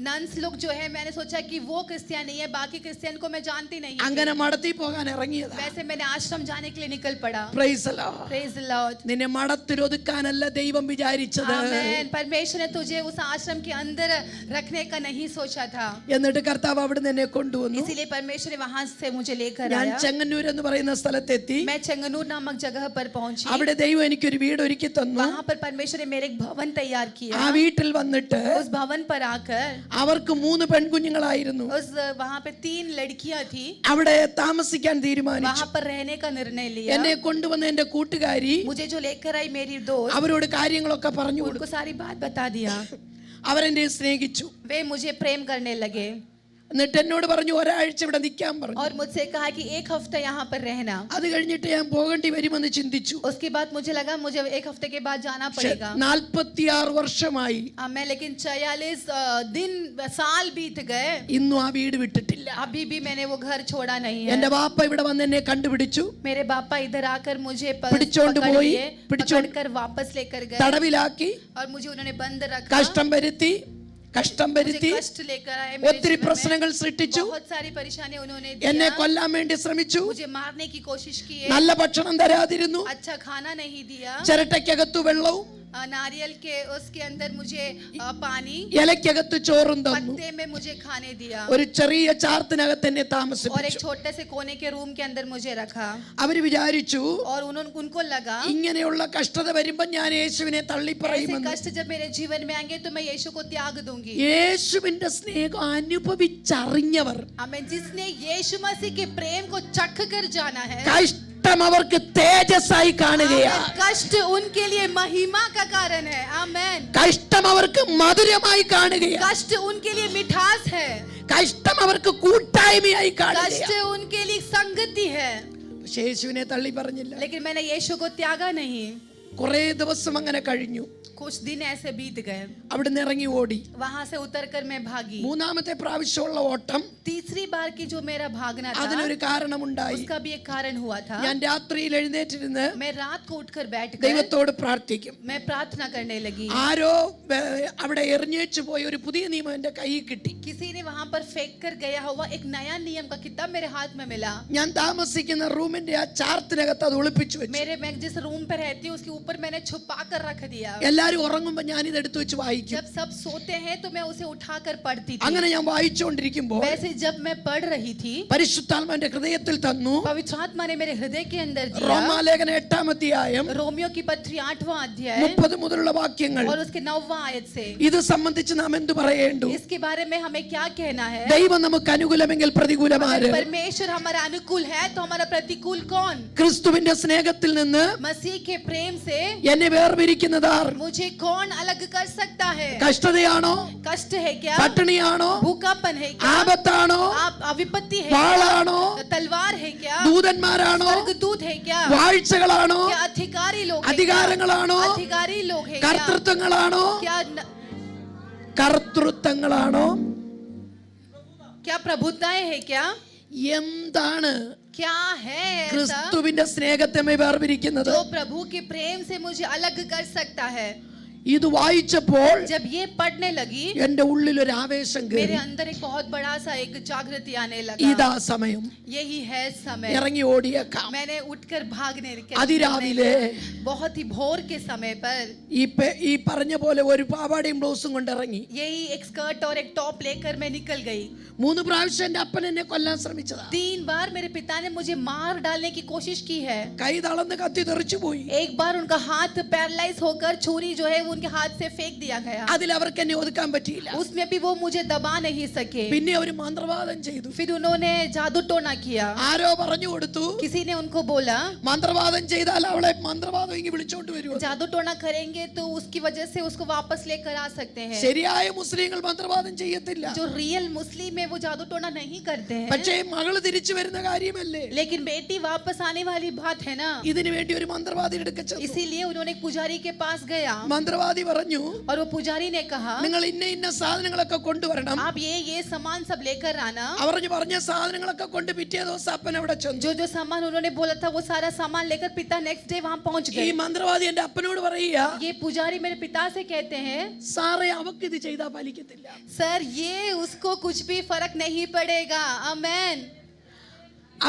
नन्स लोग जो है मैंने सोचा कि वो क्रिस्तियानी है, बाकी क्रिश्चियन को मैं जानती नहीं थी. അങ്ങനെ മടത്തി പോകാൻ ഇറങ്ങിയതാ. वैसे मैंने आश्रम जाने के लिए निकल पड़ा. Praise the Lord. Praise the Lord. നിന്നെ മടത്തിലൊതുക്കാനല്ല ദൈവം വിചാരിച്ചത്. आमेन. परमेश्वर ने तुझे उस आश्रम के अंदर रखने का नहीं सोचा था. എന്നിട്ട് കർത്താവ് അവിടെ നിന്നെ കൊണ്ടുവന്നു. इसीलिए परमेश्वर ने वहां से मुझे लेकर ഞാൻ आया. ചെങ്ങന്നൂർ എന്ന് പറയുന്ന സ്ഥലത്തെത്തി. मैं चेंगनूर नामक जगह पर पहुंची. അവിടെ ദൈവം എനിക്കൊരു വീട് ഒരുക്കി തന്നു. वहां पर परमेश्वर ने मेरे एक भवन तैयार किया. ആ വീട്ടിൽ വന്നിട്ട് उस भवन पर आकर അവർക്ക് 3 പെൺകുഞ്ഞുങ്ങളായിരുന്നു. उस वहां पे 3 लड़कियां थी. അവിടെ താമസിക്കാൻ തീരുമാനിച്ചു. वहां पर रहने का निर्णय लिया. എന്നെ കൊണ്ടുവന്ന എൻ്റെ കൂട്ടുകാരി मुझे जो लेकर आई मेरी दोस्त അവരോട് കാര്യങ്ങളൊക്കെ പറഞ്ഞു കൊടുത്തു. उनको सारी बात बता दिया. അവരെന്നെ സ്നേഹിച്ചു. वे मुझे प्रेम करने लगे എന്നിട്ട് എന്നോട് പറഞ്ഞു ഒരാഴ്ച ഇവിടെ നിൽക്കാൻ പറഞ്ഞു. और मुझसे कहा कि एक हफ्ता यहाँ पर रहना. അത് കഴിഞ്ഞിട്ട് ഞാൻ പോകേണ്ടി വരുമെന്ന് ചിന്തിച്ചു. उसके बाद मुझे लगा मुझे एक हफ्ते के बाद जाना पड़ेगा. 46 വർഷമായി मैं लेकिन 46 दिन साल बीत गए. ഇന്നും ആ വീട് വിട്ടിട്ടില്ല. अभी भी मैंने वो घर छोड़ा नहीं है. എൻ്റെ വാപ്പ ഇവിടെ വന്ന് എന്നെ കണ്ടുപിടിച്ചു. मेरे पापा इधर आकर मुझे പിടിച്ചോണ്ട് പോയി, पकड़कर वापस लेकर गए തടവിലാക്കി, और मुझे उन्होंने बंद रखा. കഷ്ടം വരുത്തി, कष्ट लेकर आए. ഒത്തിരി പ്രശ്നങ്ങൾ സൃഷ്ടിച്ചു. बहुत सारी परेशानियां उन्होंने എന്നെ दिया. കൊല്ലാൻ വേണ്ടി ശ്രമിച്ചു. मुझे मारने की कोशिश की है. നല്ല ഭക്ഷണം തരാതിരുന്നു. अच्छा खाना नहीं दिया. ചിരട്ടയ്ക്കകത്തു വെള്ളവും नारियल के उसके अंदर मुझे पानी, ഇലയ്ക്കകത്ത് ചോറും തന്നു. पत्ते में मुझे खाने दिया ഒരു ചെറിയ ചാർത്തിനകത്ത് എന്നെ और एक താമസിപ്പിച്ചു. छोटे से कोने के रूम के अंदर मुझे रखा. അവര് വിചാരിച്ചു और उनको लगा ഇങ്ങനെയുള്ള കഷ്ടത വരുമ്പോൾ ഞാൻ യേശുവിനെ ऐसे തള്ളിപ്പറയുമെന്ന്. कष्ट जब मेरे जीवन में आएंगे तो मैं यीशु को त्याग दूंगी. യേശുവിന്റെ സ്നേഹം അനുഭവിച്ചറിഞ്ഞവർ, हमें जिसने यीशु मसीह के प्रेम को चख कर जाना है, കഷ്ടം അവർക്ക് തേജസ്സായി കാണുകയാണ്. कष्ट उनके लिए महिमा का कारण है. आमेन. കഷ്ടം അവർക്ക് മധുരമായി കാണുകയാണ്. कष्ट उनके लिए मिठास है. കഷ്ടം അവർക്ക് കൂട്ടായ്മയായി कष्ट കാണുകയാണ്. उनके लिए संगति है. പക്ഷേ യേശുവിനെ തള്ളി പറഞ്ഞില്ല. लेकिन मैंने यीशु को त्यागा नहीं. കുറെ ദിവസം അങ്ങനെ കഴിഞ്ഞു. कुछ दिन ऐसे बीत गए. അവിടുന്ന് ഇറങ്ങി ഓടി. वहां से उतरकर मैं भागी. മൂന്നാമത്തെ പ്രാവശ്യമുള്ള ഓട്ടം, तीसरी बार की जो मेरा भागना था അതിനൊരു കാരണമുണ്ടായി. उसका भी एक कारण हुआ था. ഞാൻ രാത്രിയിൽ എഴുന്നേറ്റിരുന്ന് मैं रात को उठकर बैठकर ദൈവത്തോട് പ്രാർത്ഥിക്കും. मैं प्रार्थना करने लगी. ആരോ അവിടെ എറിഞ്ഞേച്ചു പോയ ഒരു പുതിയ നിയമം എന്റെ കയ്യിൽ കിട്ടി. किसी ने वहां पर फेंक कर गया हुआ एक नया नियम का किताब मेरे हाथ में मिला. ഞാൻ താമസിക്കുന്ന റൂമിന്റെ ആ ചാർത്തിനകത്ത് അത് ഒളിപ്പിച്ചു വെച്ചു. मैं जिस रूम पर रहती हूँ उसके ऊपर मैंने छुपा कर रख दिया. എല്ലാരും ഉറങ്ങുമ്പോൾ ഞാൻ ഇത് എടുത്തു വെച്ച് വായിക്കും. जब सब सोते हैं तो मैं उसे उठाकर पढ़ती थी. അങ്ങനെ ഞാൻ വായിച്ചുകൊണ്ടിരിക്കുമ്പോൾ वैसे जब मैं पढ़ रही थी പരിശുദ്ധാത്മാ എന്റെ ഹൃദയത്തിൽ തന്നു. पवित्र आत्मा ने मेरे हृदय के अंदर दिया റോമാലേഖനം 8-ാം അധ്യായം रोमियो की पत्री 8वां अध्याय 30 മുതലുള്ള വാക്യങ്ങൾ. और उसके 9वां आयत से. ഇത് സംബന്ധിച്ച് നാം എന്തു പറയേണ്ടു? इसके बारे में हमें क्या कहना है? ദൈവം നമുക്ക് അനുകൂലമെങ്കിൽ പ്രതികൂലമാര്? परमेश्वर हमारा अनुकूल है तो हमारा प्रतिकूल कौन? ക്രിസ്തുവിന്റെ സ്നേഹത്തിൽ നിന്ന് मसीह के प्रेम से എന്നെ വേർപിരിക്കുന്നതാർ? मुझे कौन अलग कर सकता है? കഷ്ടതയാണോ? कष्ट है क्या? പട്ടിണിയാണോ? भूखापन है क्या? ആപത്താണോ? आप विपत्ति है വാളാണോ? क्या? तलवार है क्या? ദൂതന്മാരാണോ? स्वर्गदूत है क्या? വാഴ്ചകളാണോ? क्या अधिकारी लोग हैं क्या? അധികാരങ്ങളാണോ? अधिकारी लोग हैं क्या? കർത്തൃത്വങ്ങളാണോ? क्या കർത്തൃത്വങ്ങളാണോ? क्या प्रभुताएं है? क्या എന്താണ് क्या है ऐसा ക്രിസ്തുവിന്റെ സ്നേഹത്തെ വേർപിരിക്കുന്നത്? जो प्रभु के प्रेम से मुझे अलग कर सकता है? ഇത് വായിച്ചപ്പോൾ जब ये पढ़ने लगी എന്റെ ഉള്ളിൽ ഒരു ആവേശം मेरे കയറി. अंदर एक बहुत बड़ा सा एक जागृति आने लगा. ഇതാ സമയം, यही है समय. ഇറങ്ങി ഓടിയേക്കാം. मैंने उठकर भागने അതിരാവിലെ बहुत ही भोर के समय पर ഈ പറഞ്ഞ പോലെ ഒരു പാവാടയും ബ്ലൗസും കൊണ്ട് ഇറങ്ങി. यही एक स्कर्ट और एक टॉप लेकर मैं निकल गई. 3 പ്രാവശ്യം എന്റെ അപ്പൻ എന്നെ കൊല്ലാൻ ശ്രമിച്ചതാ. 3 बार मेरे पिता ने मुझे मार डालने की कोशिश की है. കൈ തളർന്ന് കത്തി തെറിച്ചു പോയി. एक बार उनका हाथ पैरालाइज होकर छुरी जो है वो उनके हाथ से फेंक दिया गया. അതിൽ അവർക്ക് എന്നെ ഒതുക്കാൻ പറ്റിയില്ല. उसमें भी वो मुझे दबा नहीं सके. പിന്നെ അവർ മന്ത്രവാദം ചെയ്തു. फिर उन्होंने जादू टोना किया. ആരോ പറഞ്ഞു കൊടുത്തു, किसी ने उनको बोला മന്ത്രവാദം ചെയ്താൽ അവളെ മന്ത്രവാദം ഇങ്ങ് വിളിച്ചോണ്ട് വരുമോ? जादू टोना करेंगे तो उसकी वजह से उसको वापस लेकर आ सकते हैं. ശരിയായ മുസ്ലിങ്ങൾ മന്ത്രവാദം ചെയ്യത്തില്ല. जो रियल मुस्लिम है वो जादू टोना नहीं करते हैं. പക്ഷേ മകള് തിരിച്ചു വരുന്ന കാര്യമല്ലേ? लेकिन बेटी वापस आने वाली बात है ना. ഇതിനു വേണ്ടി ഒരു മന്ത്രവാദി എടുക്ക ചെന്നു. इसीलिए उन्होंने एक पुजारी के पास गया മന്ത്രവാദി പറഞ്ഞു, और वो पुजारी ने कहा നിങ്ങൾ ഇന്ന ഇന്ന സാധനങ്ങളൊക്കെ കൊണ്ടുവരണം. आप ये सामान सब लेकर आना. അവർ പറഞ്ഞ സാധനങ്ങളൊക്കെ കൊണ്ട് പിറ്റേ ദിവസം അപ്പൻ അവിടെ ചെന്നു. जो सामान उन्होंने बोला था वो सारा सामान लेकर पिता नेक्स्ट डे वहां पहुंच ഈ गए. മന്ത്രവാദി എന്റെ അപ്പനോട് പറയുക, ये पुजारी मेरे पिता से कहते हैं സാറേ അവക്ക് ഇത് ചെയ്താൽ ഫലിക്കത്തില്ല. सर ये उसको कुछ भी फर्क नहीं पड़ेगा. आमेन.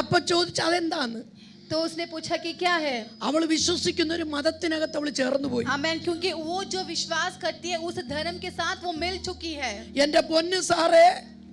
അപ്പൊ ചോദിച്ചു അതെന്താന്ന്. तो उसने पूछा कि क्या है. അവൾ വിശ്വസിക്കുന്ന ഒരു മതത്തിനകത്ത് അവൾ ചേർന്നു പോയി. आमेन. क्योंकि वो जो विश्वास करती है उस धर्म के साथ वो मिल चुकी है. എന്റെ പൊന്നു സാറേ,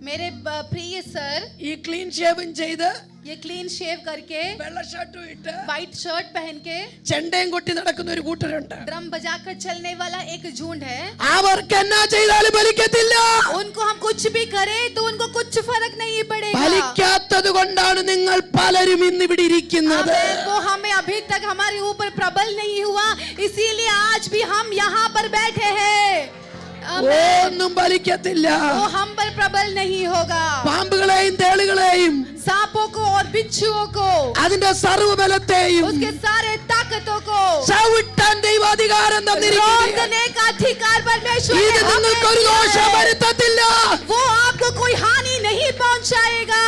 मेरे प्रिय सर, ഈ ക്ലീൻ ഷേവും ചെയ്ത് ये क्लीन शेव करके വെള്ള ഷർട്ടും ഇട്ട് व्हाइट शर्ट पहन के ചെണ്ടയും കൊട്ടി നടക്കുന്ന ഒരു കൂട്ടരുണ്ട്. ड्रम बजाकर चलने वाला एक झुंड है. അവർക്ക് എന്നാ ചെയ്താലും ഫലിക്കത്തില്ല. उनको हम कुछ भी करें तो उनको कुछ फर्क नहीं पड़ेगा. ഫലിക്കാത്തത് കൊണ്ടാണ് നിങ്ങൾ പലരും ഇന്ന് ഇവിടെ ഇരിക്കുന്നത്. आमेन. वो हमें अभी तक हमारे ऊपर प्रबल नहीं हुआ, इसीलिए आज भी हम यहाँ पर बैठे हैं. आमेन. ഒന്നും ഫലിക്കത്തില്ല. वो हम पर प्रबल नहीं होगा. പാമ്പുകളെയും തേളുകളെയും सांपों को और बिच्छुओं को, അതിന്റെ സർവ്വബലത്തെയും उसके सारे ताकतों को ചവിട്ടാൻ ദൈവാധികാരം തന്നിരിക്കുന്നു. रोकने का अधिकार परमेश्वर ഇത് ने हमें നിങ്ങൾക്ക് ഒരു ദോഷം दिया है. വരുത്തത്തില്ല. वो आपको कोई हानि नहीं पहुंचाएगा.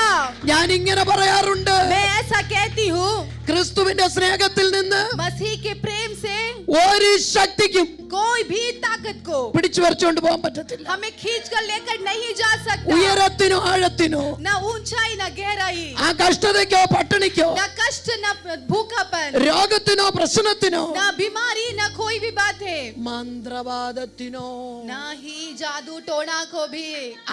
ഞാൻ ഇങ്ങനെ പറയാറുണ്ട്, मैं ऐसा कहती हूँ, ക്രിസ്തുവിന്റെ സ്നേഹത്തിൽ നിന്ന് मसीह के प्रेम से ഒരു ശക്തിക്കും कोई भी ताकत को പിടിച്ചു പറിച്ചുകൊണ്ട് പോകാൻ പറ്റത്തില്ല. हमें खींच कर लेकर नहीं जा सकता. ഉയരത്തിനോ ആഴത്തിനോ न ऊंचाई न गहराई, ആ കഷ്ടതയ്ക്കോ പട്ടിണിക്കോ न कष्ट न भूखापन, രോഗത്തിനോ പ്രശ്നത്തിനോ न बीमारी, न कोई भी बात है, മന്ത്രവാദത്തിനോ न ही जादू टोना को भी.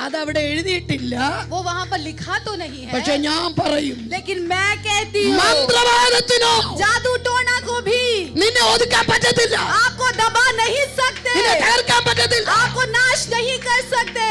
അതവിടെ എഴുതിയിട്ടില്ല. वो वहाँ पर लिखा तो नहीं പക്ഷെ है, ഞാൻ പറയും, लेकिन मैं कहती हूँ മന്ത്രവാദത്തിനോ जादू टोना को भी നിന്നെ ഒതുക്കാൻ പറ്റത്തില്ല. आपको दबा नहीं सकते, നിന്നെ തീർക്കാൻ പറ്റത്തില്ല. आपको नाश नहीं कर सकते.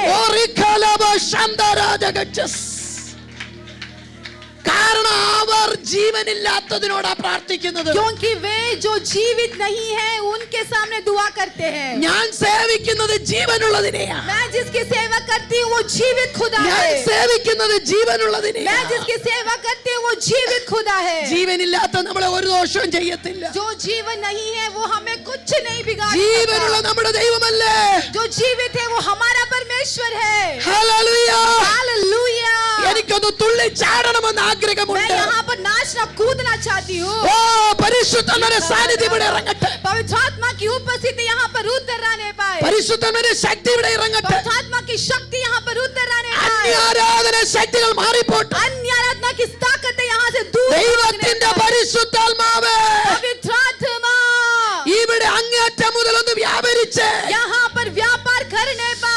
കാരണം അവർ ജീവനില്ലാത്തതിനോടാ പ്രാർത്ഥിക്കുന്നത്. क्योंकि वे जो जीवित नहीं है उनके सामने दुआ करते हैं. ഞാൻ സേവിക്കുന്നത് ജീവനുള്ളതിനെയാ. मैं जिसकी सेवा करती हूँ वो जीवित खुदा ഞാൻ है. സേവിക്കുന്നത് ജീവനുള്ളതിനെയാ. मैं जिसकी सेवा करती हूँ वो जीवित खुदा है. ജീവനില്ലാത്ത നമ്മളെ ഒരു ദോഷവും ചെയ്യത്തില്ല. जो जीवन नहीं है वो हमें कुछ नहीं बिगाड़ ജീവനുള്ള सकता. നമ്മുടെ ദൈവമല്ലേ. जो जीवित है वो हमारा परमेश्वर है. ഹല്ലേലൂയ. हालेलुया. എനിക്കൊന്ന് തുള്ളി ചാടണമെന്ന് मैं ആഗ്രഹമുണ്ട്. यहाँ पर नाचना कूदना चाहती हूँ. ഓ പരിശുദ്ധന്റെ സാന്നിധ്യം ഇവിടെ ഇറങ്ങട്ടെ. पवित्र आत्मा की उपस्थिति यहाँ पर उतर आने पाए. പരിശുദ്ധന്റെ ശക്തി ഇവിടെ ഇറങ്ങട്ടെ. पवित्र आत्मा की शक्ति यहाँ पर उतर आने पाए. അന്യാരാധന ശക്തികൾ മാറിപ്പോട്ടെ. अन्य आराधना की ताकतें यहाँ से दूर ദൈവത്തിന്റെ പരിശുദ്ധാത്മാവ് पवित्र आत्मा ഇവിടെ അങ്ങേറ്റം മുതൽ ഒന്ന് വ്യാപരിച്ച് यहाँ पर व्यापार करने पाए.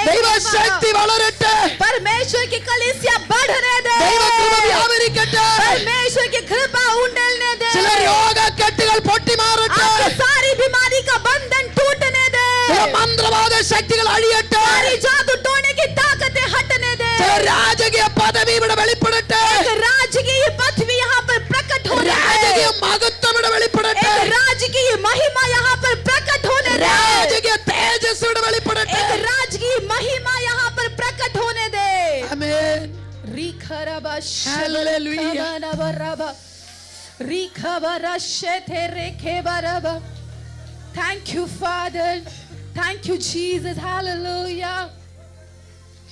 ദൈവശക്തി വളരട്ടെ. परमेश्वर की कलीसिया बढ़ने दे. ദൈവകൃപ വ്യാപരിക്കട്ടെ. परमेश्वर की कृपा उंडेलने दे. ചില രോഗക്കെട്ടുകൾ പൊട്ടിമാറട്ടെ. आपको सारी बीमारी का बंधन टूटने दे. ചില മന്ത്രവാദ ശക്തികൾ അഴിയട്ടെ. सारी जादू टोने की ताकतें हटने दे. ചില രാജകീയ പദവി ഇവിടെ വെളിപ്പെടട്ടെ. एक राजकीय पदवी यहाँ पर प्रकट होने രാജകീയ दे. മഹത്വം ഇവിടെ വെളിപ്പെടട്ടെ. एक राजकीय महिमा यहाँ पर प्रकट होने दे. രാജകീയ തേജസ് ഇവിടെ വെളിപ്പെടട്ടെ. एक राजकीय महिमा यहाँ पर प्रकट होने दे. Rikaraba Hallelujah. Shabalabaraba. Rikabara Sheterekebaraba. Thank you, Father. Thank you, Jesus. Hallelujah.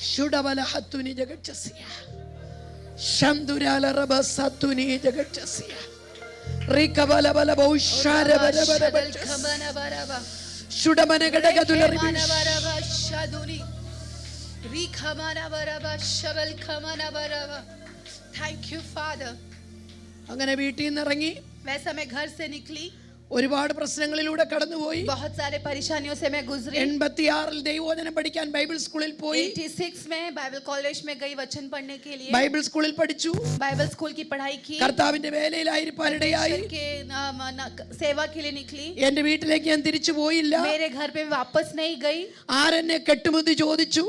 ശുഡബല ഹത്തുനി ജഗച്ചസിയ ശംദുരാല റബസത്തുനി ജഗച്ചസിയ റികബല ബല ബൗഷാര ബല ബല Kabanabaraba. ശുഡമന ഗടഗതുല Rekabanabaraba Shaduni. Rikabanabaraba Shabal Kamanabaraba. Thank you, Father. അങ്ങനെ വീട്ടിൽ നിന്ന് ഇറങ്ങി वैसा मैं घर से निकली, ഒരുപാട് പ്രശ്നങ്ങളിലൂടെ കടന്നുപോയി. बहुत सारे परेशानियों से मैं गुजरी. 86 ദൈവവചനം പഠിക്കാൻ ബൈബിൾ സ്കൂളിൽ പോയി. 86 में बाइबल कॉलेज में गई वचन पढ़ने के लिए. ബൈബിൾ സ്കൂളിൽ പഠിച്ചു. बाइबल स्कूल की पढ़ाई की. കർത്താവിന്റെ വേലയിലായിരിക്കാനിടയായി. के सेवा के लिए निकली. എന്റെ വീട്ടിലേക്ക് ഞാൻ തിരിച്ചു പോയില്ല. मेरे घर पे वापस नहीं गई. ആരെന്നെ കെട്ടുമെന്ന് ചോദിച്ചു.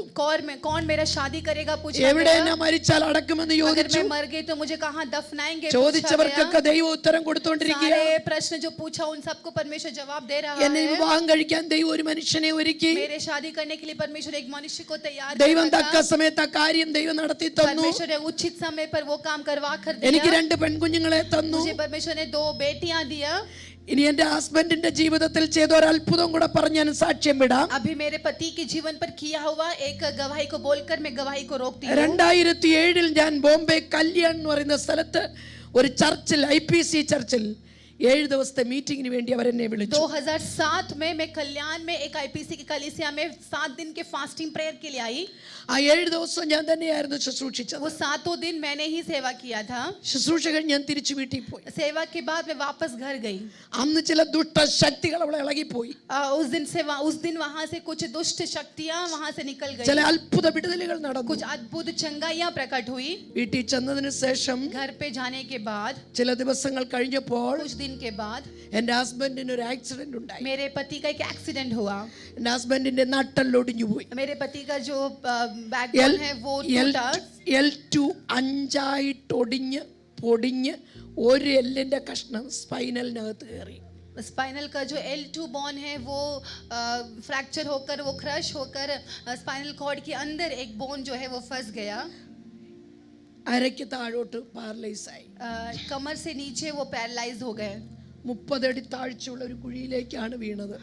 कौन मेरा शादी करेगा पूछा എവിടെ गया. ഞാൻ മരിച്ചാൽ അടക്കുമെന്ന് अगर ചോദിച്ചു. मैं मर गई तो मुझे कहाँ दफनाएंगे पूछा ചോദിച്ചവർക്കൊക്കെ गया. ദൈവം ഉത്തരം കൊടുത്തുകൊണ്ടിരിക്കുക. सारे प्रश्न जो पूछा उन सबको परमेश्वर जवाब दे रहा എന്നെ है. വിവാഹം കഴിക്കാൻ ദൈവം ഒരു മനുഷ്യനെ ഒരുക്കി. मेरे शादी करने के लिए परमेश्वर एक मनुष्य को तैयार ദൈവം किया തക്ക था. സമയത്ത് ആ കാര്യം ദൈവം നടത്തി തന്നു. परमेश्वर ने उचित समय पर वो काम करवा कर എനിക്ക് दिया. 2 പെൺകുഞ്ഞുങ്ങളെ തന്നു. मुझे परमेश्वर ने 2 बेटियां दिया. ഇനി എന്റെ ഹസ്ബൻഡിന്റെ ജീവിതത്തിൽ ചെയ്ത ഒരു അത്ഭുതം കൂടെ പറഞ്ഞ് ഞാൻ സാക്ഷ്യം വിടാം. अभी मेरे पति के जीवन पर किया हुआ एक गवाही को बोलकर मैं गवाही को रोकती हूँ. 2007 ഞാൻ ബോംബെ കല്യാൺ എന്ന് പറയുന്ന സ്ഥലത്ത് ഒരു ചർച്ചിൽ IPC ചർച്ചിൽ 7 ദിവസത്തെ മീറ്റിംഗിന് വേണ്ടി അവരെന്നെ വിളിച്ചു. 2007 में मैं कल्याण में एक IPC की कलीसिया में 7 दिन के फास्टिंग प्रेयर के लिए आई. ആ 7 ദിവസം ഞാൻ തന്നെയായിരുന്നു ശുശ്രൂഷിച്ചത്. वो 7 दिन मैंने ही सेवा किया था. ശുശ്രൂഷ കഴിഞ്ഞ് ഞാൻ തിരിച്ചു വീട്ടിൽ പോയി. सेवा के बाद मैं वापस घर गई. അന്ന് ചില ദുഷ്ടശക്തികൾ അവളെ ഇളകിപ്പോയി. उस दिन वहां से कुछ दुष्ट शक्तियां वहां से निकल गई. ചില അത്ഭുത വിടുതലുകൾ നടന്നു. कुछ अद्भुत चंगाइयां प्रकट हुई. വീട്ടിൽ ചെന്നതിന് ശേഷം घर पे जाने के बाद ചില ദിവസങ്ങൾ കഴിഞ്ഞപ്പോൾ कुछ दिन के बाद എന്റെ ഹസ്ബൻഡിന് ഒരു ആക്സിഡന്റ് ഉണ്ടായി. मेरे पति का एक एक्सीडेंट हुआ. എന്റെ ഹസ്ബൻഡിന്റെ നട്ടെല്ലൊടിഞ്ഞു പോയി. मेरे पति का जो बैकबोन है वो टूटा. L2 അഞ്ചായിട്ടൊടിഞ്ഞ് പൊടിഞ്ഞ് ഒരു എല്ലിന്റെ കഷ്ണം സ്പൈനലിനകത്ത് കയറി. स्पाइनल का जो L2 बोन है वो फ्रैक्चर होकर वो क्रश होकर स्पाइनल कॉर्ड के अंदर एक बोन जो है वो फंस गया. അരയ്ക്ക് താഴോട്ട് പാരലൈസ് ആയി. कमर से नीचे वो पैरालाइज हो गए. 30 അടി താഴ്ചയുള്ള ഒരു കുഴിയിലേക്കാണ് വീണത്.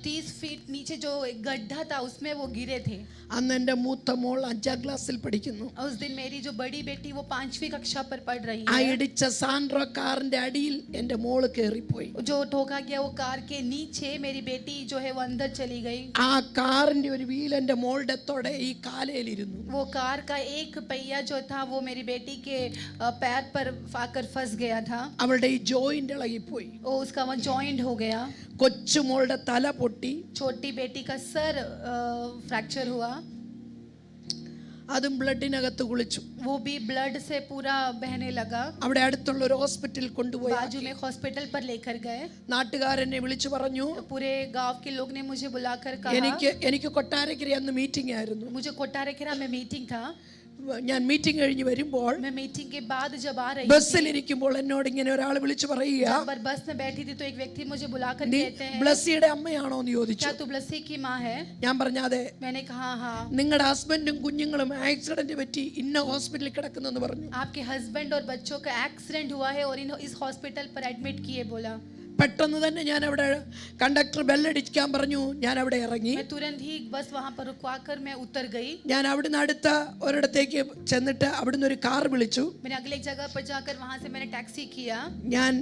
30 फीट नीचे जो एक गड्ढा था उसमें वो गिरे थे. അന്ന് എൻ്റെ മൂത്ത മോൾ 5ാം ക്ലാസ്സിൽ പഠിക്കുന്നു. उस दिन मेरी जो बड़ी बेटी वो 5वीं कक्षा पर पढ़ रही ആ है. ഇടിച്ച സാൻഡ്രോ കാറിന്റെ അടിയിൽ എൻ്റെ മോള് കയറിപ്പോയി. जो ठोका गया वो कार के नीचे मेरी बेटी जो है वो अंदर चली गई. ആ കാറിന്റെ ഒരു വീൽ എൻ്റെ മോളുടെ തൊടെ ഈ കാലയിലിരുന്നു. वो कार का एक पहिया जो था वो मेरी बेटी के पैर पर आकर फंस गया था. അവളുടെ ഈ ജോയിന്റ് ഇളകിപ്പോയി. वो उसका वहाँ जॉइंट हो गया. കൊച്ചു മോളുടെ തല പൊട്ടി. छोटी बेटी का सर फ्रैक्चर हुआ. അതും ബ്ലഡിനകത്ത് കുളിച്ചു. वो भी ब्लड से पूरा बहने लगा. അവിടെ അടുത്തുള്ള ഒരു ഹോസ്പിറ്റലിൽ കൊണ്ടുപോയി. बाजू में हॉस्पिटल पर लेकर गए. നാട്ടുകാരെന്നെ വിളിച്ചു പറഞ്ഞു, पूरे गांव के लोग ने मुझे बुलाकर कहा. എനിക്ക് കൊട്ടാരക്കര അന്ന് മീറ്റിംഗ് ആയിരുന്നു. मुझे कोटारेकेरा में मीटिंग था. ഞാൻ മീറ്റിംഗ് കഴിഞ്ഞ് വരുമ്പോൾ मैं मीटिंग के बाद जब आ रही ബസ്സിൽ ഇരിക്കുമ്പോൾ എന്നോട് ഇങ്ങനെ ഒരാൾ വിളിച്ചു പറയുക, जब बस में बैठी थी तो एक व्यक्ति मुझे बुलाकर നീ कहते हैं, ബ്ലസ്സിയുടെ അമ്മയാണോ എന്ന് ചോദിച്ചു. क्या तू ब्लसी की माँ है? ഞാൻ പറഞ്ഞു അതെ. मैंने कहा हाँ. നിങ്ങളുടെ ഹസ്ബൻഡും കുഞ്ഞുങ്ങളും ആക്സിഡന്റ് പറ്റി ഇന്ന ഹോസ്പിറ്റലിൽ കിടക്കുന്നെന്ന് പറഞ്ഞു. आपके हस्बैंड और बच्चों का एक्सीडेंट हुआ है और इस हॉस्पिटल पर एडमिट किए बोला. പെട്ടെന്ന് തന്നെ ഞാൻ അവിടെ കണ്ടക്ടർ ബെല്ലടിക്കാൻ പറഞ്ഞു. ഞാൻ അവിടെ ഇറങ്ങി. मैं तुरंत ही बस वहां पर रुकवाकर मैं उतर गई. ഞാൻ അവിടുന്ന് അടുത്ത ഒരിടത്തേക്ക് ചെന്നിട്ട് അവിടുന്ന് ഒരു കാർ വിളിച്ചു. मैंने अगले एक जगह पर जाकर वहां से मैंने टैक्सी किया ഞാൻ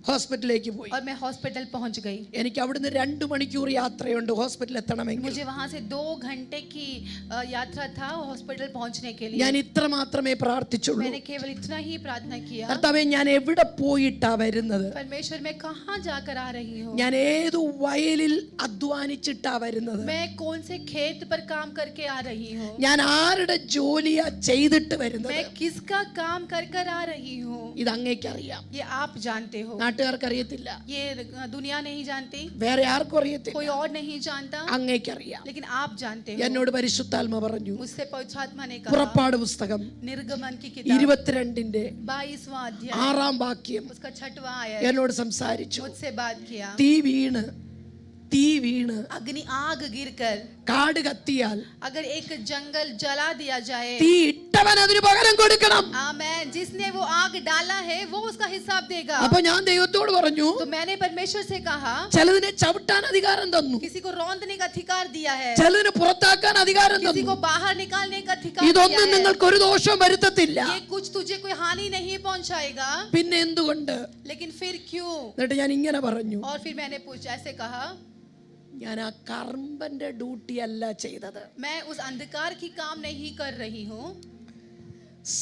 ഹോസ്പിറ്റലിലേക്ക് പോയി. और मैं हॉस्पिटल पहुंच गई. എനിക്ക് അവിടുന്ന് 2 മണിക്കൂർ യാത്രയുണ്ട് ഹോസ്പിറ്റലിൽ എത്തണമെങ്കിൽ. मुझे वहां से 2 घंटे की यात्रा था हॉस्पिटल पहुंचने के लिए. ഞാൻ ഇത്ര മാത്രമേ പ്രാർത്ഥിച്ചുള്ളൂ. मैंने केवल इतना ही प्रार्थना किया. കർത്താവേ, ഞാൻ എവിടെ പോയിട്ടാ വരുന്നത്? परमेश्वर मैं कहाँ जाकर आ रही हूँ? ഞാൻ ഏതു വയലിൽ അധ്വാനിച്ചിട്ടാ വരുന്നത്? मैं कौन से खेत पर काम करके आ रही हूँ? ഞാൻ ആരുടെ ജോലിയാ ചെയ്തിട്ട് വരുന്നത്? मैं किसका काम कर कर आ रही हूँ? ഇത് അങ്ങേക്കറിയാം. ये आप जानते हो. നാട്ടുകാർക്ക് അറിയത്തില്ല. ये दुनिया नहीं जानती. വേറെ ആർക്കും അറിയത്തില്ല. कोई और नहीं जानता. അങ്ങേക്കറിയാം. लेकिन आप जानते हो. എന്നോട് പരിശുദ്ധാത്മ പറഞ്ഞു. मुझसे पवित्र आत्मा ने कहा. പുറപ്പാട് പുസ്തകം निर्गमन की किताब 22ന്റെ 22वां अध्याय 6ാം വാക്യം उसका 6वां आयत എന്നോട് സംസാരിച്ചു. मुझसे बात किया. തീ വീണ് अग्नि आग गिरकर കാട് കത്തിയാൽ अगर एक जंगल जला दिया जाए, തീ ഇട്ടവൻ അതിന് പകരം കൊടുക്കണം. आमेन, जिसने वो आग डाला है वो उसका हिसाब देगा. അപ്പൊ ഞാൻ ദൈവത്തോട് പറഞ്ഞു, तो मैंने परमेश्वर से कहा, ചിലതിനെ ചവിട്ടാൻ അധികാരം തന്നു, किसी को रौंदने का अधिकार दिया है, ചിലതിനെ പുറത്താക്കാൻ അധികാരം किसी തന്നു. को बाहर निकालने का अधिकार दिया ഇതൊന്നും है. നിങ്ങൾക്ക് ഒരു ദോഷവും വരുത്തത്തില്ല. ये कुछ तुझे कोई हानि नहीं पहुंचाएगा. പിന്നെ എന്തുകൊണ്ട്? लेकिन फिर क्यों? എന്നിട്ട് ഞാൻ ഇങ്ങനെ പറഞ്ഞു, और फिर मैंने पूछा, ऐसे कहा, ഞാൻ ആ കർമ്മന്റെ ഡ്യൂട്ടി അല്ല ചെയ്തത്. मैं उस अंधकार की काम नहीं कर रही हूँ.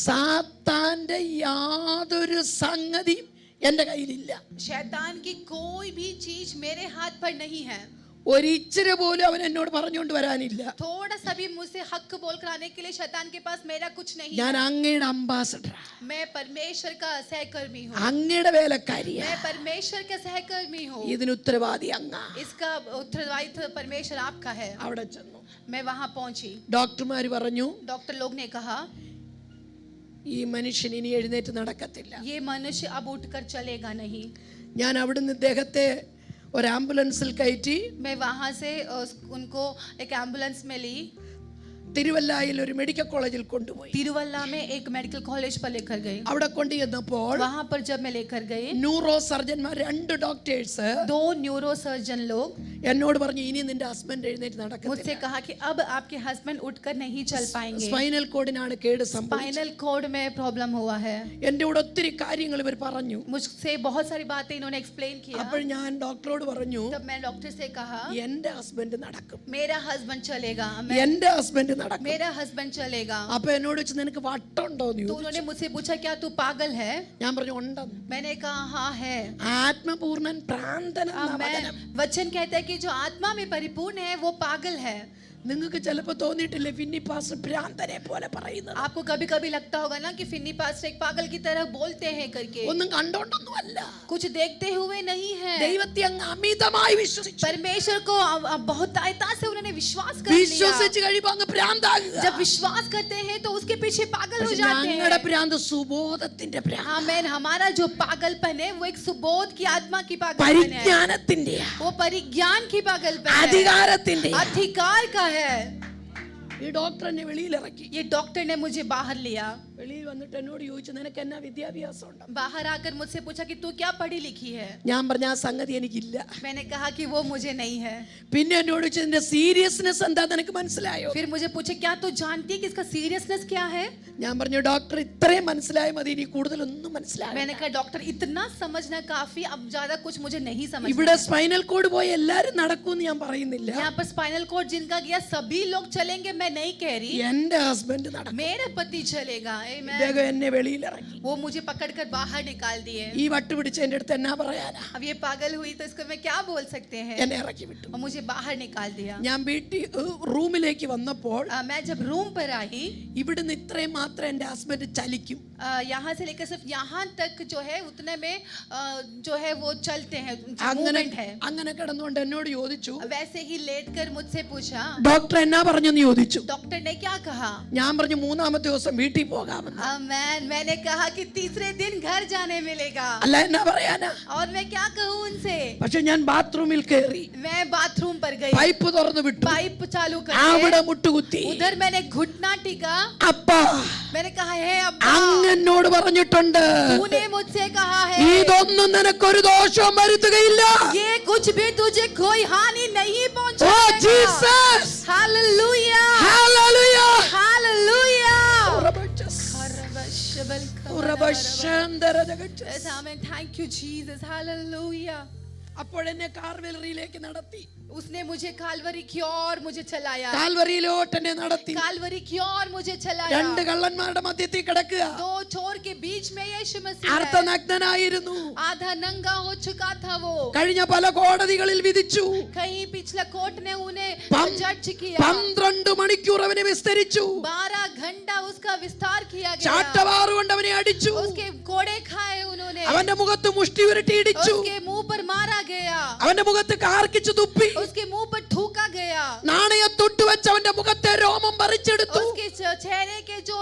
സാത്താന്റെ യാതൊരു സംഗതിയും എന്റെ കയ്യിലില്ല. शैतान की कोई भी चीज मेरे हाथ पर नहीं है. ഒരിച്ചിരി പോലും അവൻ എന്നോട് പറഞ്ഞുകൊണ്ട് വരാനില്ല. थोड़ा सा भी मुझसे हक बोल कर आने के लिए शैतान के पास मेरा कुछ नहीं ഞാൻ है. അങ്ങയുടെ അംബാസഡർ, मैं परमेश्वर का सहकर्मी हूँ. അങ്ങയുടെ വേലക്കാരിയാ. मैं परमेश्वर का सहकर्मी हूँ. ഇതിന് ഉത്തരവാദി അങ്ങാ. इसका उत्तरदायित्व परमेश्वर आपका है. അവിടെ ചെന്നു. मैं वहां पहुंची. ഡോക്ടർമാർ പറഞ്ഞു, डॉक्टर लोग ने कहा, ഈ മനുഷ്യൻ ഇനി എഴുന്നേറ്റ് നടക്കത്തില്ല. ये मनुष्य अब उठकर चलेगा नहीं. ഞാൻ അവിടുന്ന് ഇദ്ദേഹത്തെ ഒരു ആംബുലൻസിൽ കയറ്റി मैं वहां से उनको एक एम्बुलेंस में ली. തിരുവല്ലായിൽ ഒരു മെഡിക്കൽ കോളേജിൽ കൊണ്ടുപോയി. तिरुवल्ला में एक मेडिकल कॉलेज पर लेकर गई. അവിടെ കൊണ്ടുചെന്നപ്പോൾ वहां पर जब मैं लेकर गई, ന്യൂറോ സർജന്മാർ, 2 ഡോക്ടേഴ്സ് 2 न्यूरो सर्जन लोग എന്നോട് പറഞ്ഞു, ഇനി നിന്റെ ഹസ്ബൻഡ് എഴുന്നേറ്റ് मुझसे നടക്കത്തില്ല. कहा कि अब आपके हस्बैंड उठकर नहीं चल पाएंगे. സ്പൈനൽ കോഡിനാണ് കേട് സംഭവിച്ചത്. स्पाइनल कॉर्ड में प्रॉब्लम हुआ है. എന്റെ കൂടെ ഒത്തിരി കാര്യങ്ങൾ ഇവർ പറഞ്ഞു. मुझसे बहुत सारी बातें इन्होंने एक्सप्लेन किया. അപ്പോൾ ഞാൻ ഡോക്ടറോട് പറഞ്ഞു, तब मैं डॉक्टर से कहा, എന്റെ ഹസ്ബൻഡ് നടക്കും, मेरा हस्बैंड चलेगा. എന്റെ ഹസ്ബൻഡ് നടക്കും. मेरा हस्बैंड चलेगा. അപ്പൊ എന്നോട് ചോദിച്ചു, നിനക്ക് വട്ടുണ്ടോന്ന് तो ചോദിച്ചു. उन्होंने मुझसे पूछा, क्या तू पागल है? ഞാൻ പറഞ്ഞു, ഉണ്ടെന്ന്. मैंने कहा, हाँ है. ആത്മപൂർണ്ണൻ ഭ്രാന്തൻ എന്ന വചനം. वचन कहता है कि जो आत्मा में परिपूर्ण है वो पागल है. നിങ്ങൾക്ക് ചിലപ്പോൾ തോന്നിയിട്ടില്ലേ ഫിന്നി പാസ്റ്റർ ഭ്രാന്തനെ പോലെ പറയുന്നത്? आपको कभी कभी लगता होगा ना कि फिन्नी पास्टर एक पागल की तरह बोलते हैं करके. ഒന്നും കണ്ടോണ്ടൊന്നും അല്ല. कुछ देखते हुए नहीं है. ദൈവത്തെ അങ്ങ് അമിതമായി വിശ്വസിച്ചു. परमेश्वर को बहुत आयता से उन्होंने विश्वास कर लिया. വിശ്വസിച്ച് കഴിയുമ്പോൾ അങ്ങ് ഭ്രാന്താകുക. जब विश्वास करते हैं तो उसके पीछे पागल हो പക്ഷേ जाते ഞങ്ങളുടെ हैं. ഭ്രാന്ത് സുബോധത്തിന്റെ ഭ്രാന്ത്, आमेन. हमारा जो पागलपन है वो एक सुबोध की आत्मा की पागलपन है. പരിജ്ഞാനത്തിന്റെയാ, वो परिज्ञान की पागलपन है, അധികാരത്തിന്റെ. अधिकार का है. ഈ ഡോക്ടർ എന്നെ വെളിയിലിറക്കി. ये डॉक्टर ने मुझे बाहर लिया. വെളിയിൽ വന്നിട്ട് എന്നോട് ചോദിച്ചു, നിനക്ക് എന്നാ വിദ്യാഭ്യാസം ഉണ്ട്? बाहर आकर मुझसे पूछा कि तू क्या पढ़ी लिखी है? ഞാൻ പറഞ്ഞ ആ സംഗതി എനിക്കില്ല. मैंने कहा कि वो मुझे नहीं है. പിന്നെ എന്നോട് ചോദിച്ചു, ഇതിന്റെ സീരിയസ്നെസ് എന്താ നിനക്ക് മനസ്സിലായോ? फिर मुझे पूछे, क्या तू जानती है कि इसका सीरियसनेस क्या है? ഞാൻ പറഞ്ഞു, ഡോക്ടർ ഇത്രയും മനസ്സിലായ മതി, ഇനി കൂടുതലൊന്നും മനസ്സിലായി. मैंने कहा, डॉक्टर इतना समझना काफी, अब ज्यादा कुछ मुझे नहीं समझ. ഇവിടെ സ്പൈനൽ കോഡ് പോയി എല്ലാരും നടക്കൂന്ന് ഞാൻ പറയുന്നില്ല. यहाँ पर स्पाइनल कॉर्ड जिनका गया सभी लोग चलेंगे, मैं नहीं कह रही. എന്റെ ഹസ്ബൻഡ് നടക്കും. मेरा पति चलेगा. आमेन. ഇദ്ദേഹം എന്നെ വെളിയിലിറക്കി. वो मुझे पकड़कर बाहर निकाल दिए. ഈ വട്ട് പിടിച്ച എന്റെ അടുത്ത് എന്നാ പറയാനാ? अब ये पागल हुई तो इसको मैं क्या बोल सकते हैं? എന്നെ ഇറക്കി വിട്ടു. और मुझे बाहर निकाल दिया. ഞാൻ വീട്ടിൽ റൂമിലേക്ക് വന്നപ്പോൾ मैं जब रूम पर आई, ഇവിടുന്ന് ഇത്രയും മാത്രം എന്റെ ഹസ്ബൻഡ് ചലിക്കും. यहाँ से लेकर सिर्फ यहाँ तक जो है उतने में जो है वो चलते हैं, അങ്ങനെ मूवमेंट है. അങ്ങനെ കിടന്നുകൊണ്ട് എന്നോട് ചോദിച്ചു, वैसे ही लेटकर मुझसे पूछा, ഡോക്ടർ എന്നാ പറഞ്ഞെന്ന് ചോദിച്ചു. डॉक्टर ने क्या कहा? ഞാൻ പറഞ്ഞു, 3-ാമത്തെ ദിവസം വീട്ടിൽ പോകാമെന്ന്. मैंने कहा कि तीसरे दिन घर जाने मिलेगा. അല്ല എന്നാ പറയാനാ? और मैं क्या कहूँ उनसे? പക്ഷെ ഞാൻ ബാത്റൂമിൽ കയറി, मैं बाथरूम पर गई, പൈപ്പ് തുറന്നു വിട്ടു, पाइप चालू അവിടെ कर മുട്ടുകുത്തി. उधर मैंने घुटना टिका. അപ്പാ, मैंने कहा, हे अब्बा, അങ്ങനോട് പറഞ്ഞിട്ടുണ്ട്, तूने मुझसे कहा है ഇതൊന്നും നിനക്കൊരു ദോഷവും വരുത്തുകയില്ല. ये कुछ भी तुझे कोई हानि नहीं ഓ पहुंचाएगा. Jesus, hallelujah, hallelujah. हालेलुया. ഉറബച്ചസ്, ഉറബശാന്തരജഗച്ചസ്. Yes, amen. Thank you, Jesus. Hallelujah. അപ്പോഴെന്നെ കാർവെലറിയിലേക്ക് നടത്തി. उसने मुझे कालवरी की ओर मुझे चलाया. കാൽവരിയിലോട്ട് എന്നെ നടത്തി. कालवरी की ओर मुझे चलाया. 2 കള്ളന്മാരുടെ മധ്യത്തിൽ കിടക്കുക. 2 चोर के बीच में यीशु मसीह है. അർത്ഥനഗ്നനായിരുന്നു. आधा नंगा हो चुका था वो. കഴിഞ്ഞ പല കോടതികളിൽ വിധിച്ചു. कहीं पिछला कोर्ट ने उन्हें पम- जज किया. 12 മണിക്കൂർ അവനെ വിസ്തരിച്ചു. 12 घंटा उसका विस्तार किया गया. ചാട്ടവാറ് കൊണ്ട് അവനെ അടിച്ചു. उसके कोड़े खाए उन्होंने. അവന്റെ മുഖത്ത് മുഷ്ടി ഉരുട്ടി ഇടിച്ചു. उसके मुंह पर मारा गया. അവന്റെ മുഖത്ത് കാർക്കിച്ചു തുപ്പി. उसके मुंह पर थूका गया. നാണയത്തൊട്ട് വെച്ച് അവന്റെ മുഖത്തെ രോമം പറിച്ചെടുത്തു. उसके चेहरे के जो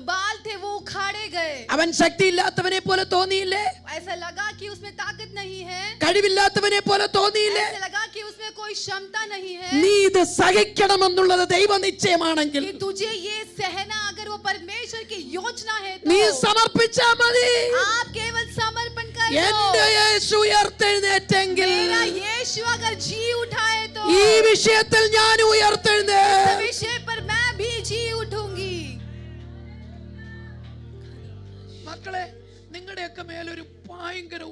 बाल थे वो उखाड़े गए. അവൻ ശക്തിയില്ലാത്തവനെ പോലെ തോന്നിയില്ലേ? ऐसा लगा कि उसमें ताकत नहीं है. കഴിവില്ലാത്തവനെ പോലെ തോന്നിയില്ലേ? ऐसा लगा कि उसमें कोई कोई क्षमता नहीं है നീ ഇത് സഹിക്കണമെന്നുള്ളത് ദൈവ നിശ്ചയമാണെങ്കിൽ कि तुझे ये सहना, अगर वो परमेश्वर की योजना है നീ तो സമർപ്പിച്ചാ മതി. आप केवल समर्पण कर എന്റെ दो। യേശു ഉയർത്തെഴുന്നേറ്റെങ്കിൽ मेरा यीशु अगर जी उठाए तो ഈ വിഷയത്തിൽ ഞാൻ इस ഉയർത്തെഴുന്നേ. विषय पर मैं भी जी उठूंगी। മക്കളെ, നിങ്ങളുടെയൊക്കെ മേലൊരു ഭയങ്കര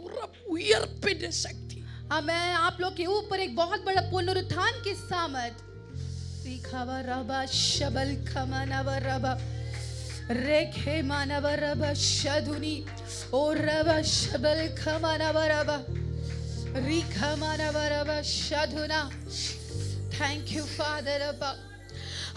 ഉയർപ്പിന്റെ ശക്തി. मैं आप लोग के ऊपर एक बहुत बड़ा पुनरुत्थान की सामर्थ रिखावरबा शबल खमनवरबा रेखे मानवरबा शधुनी ओरबा शबल खमनवरबा रिखा मानवरबा शधुना। थैंक यू फादर अब्बा।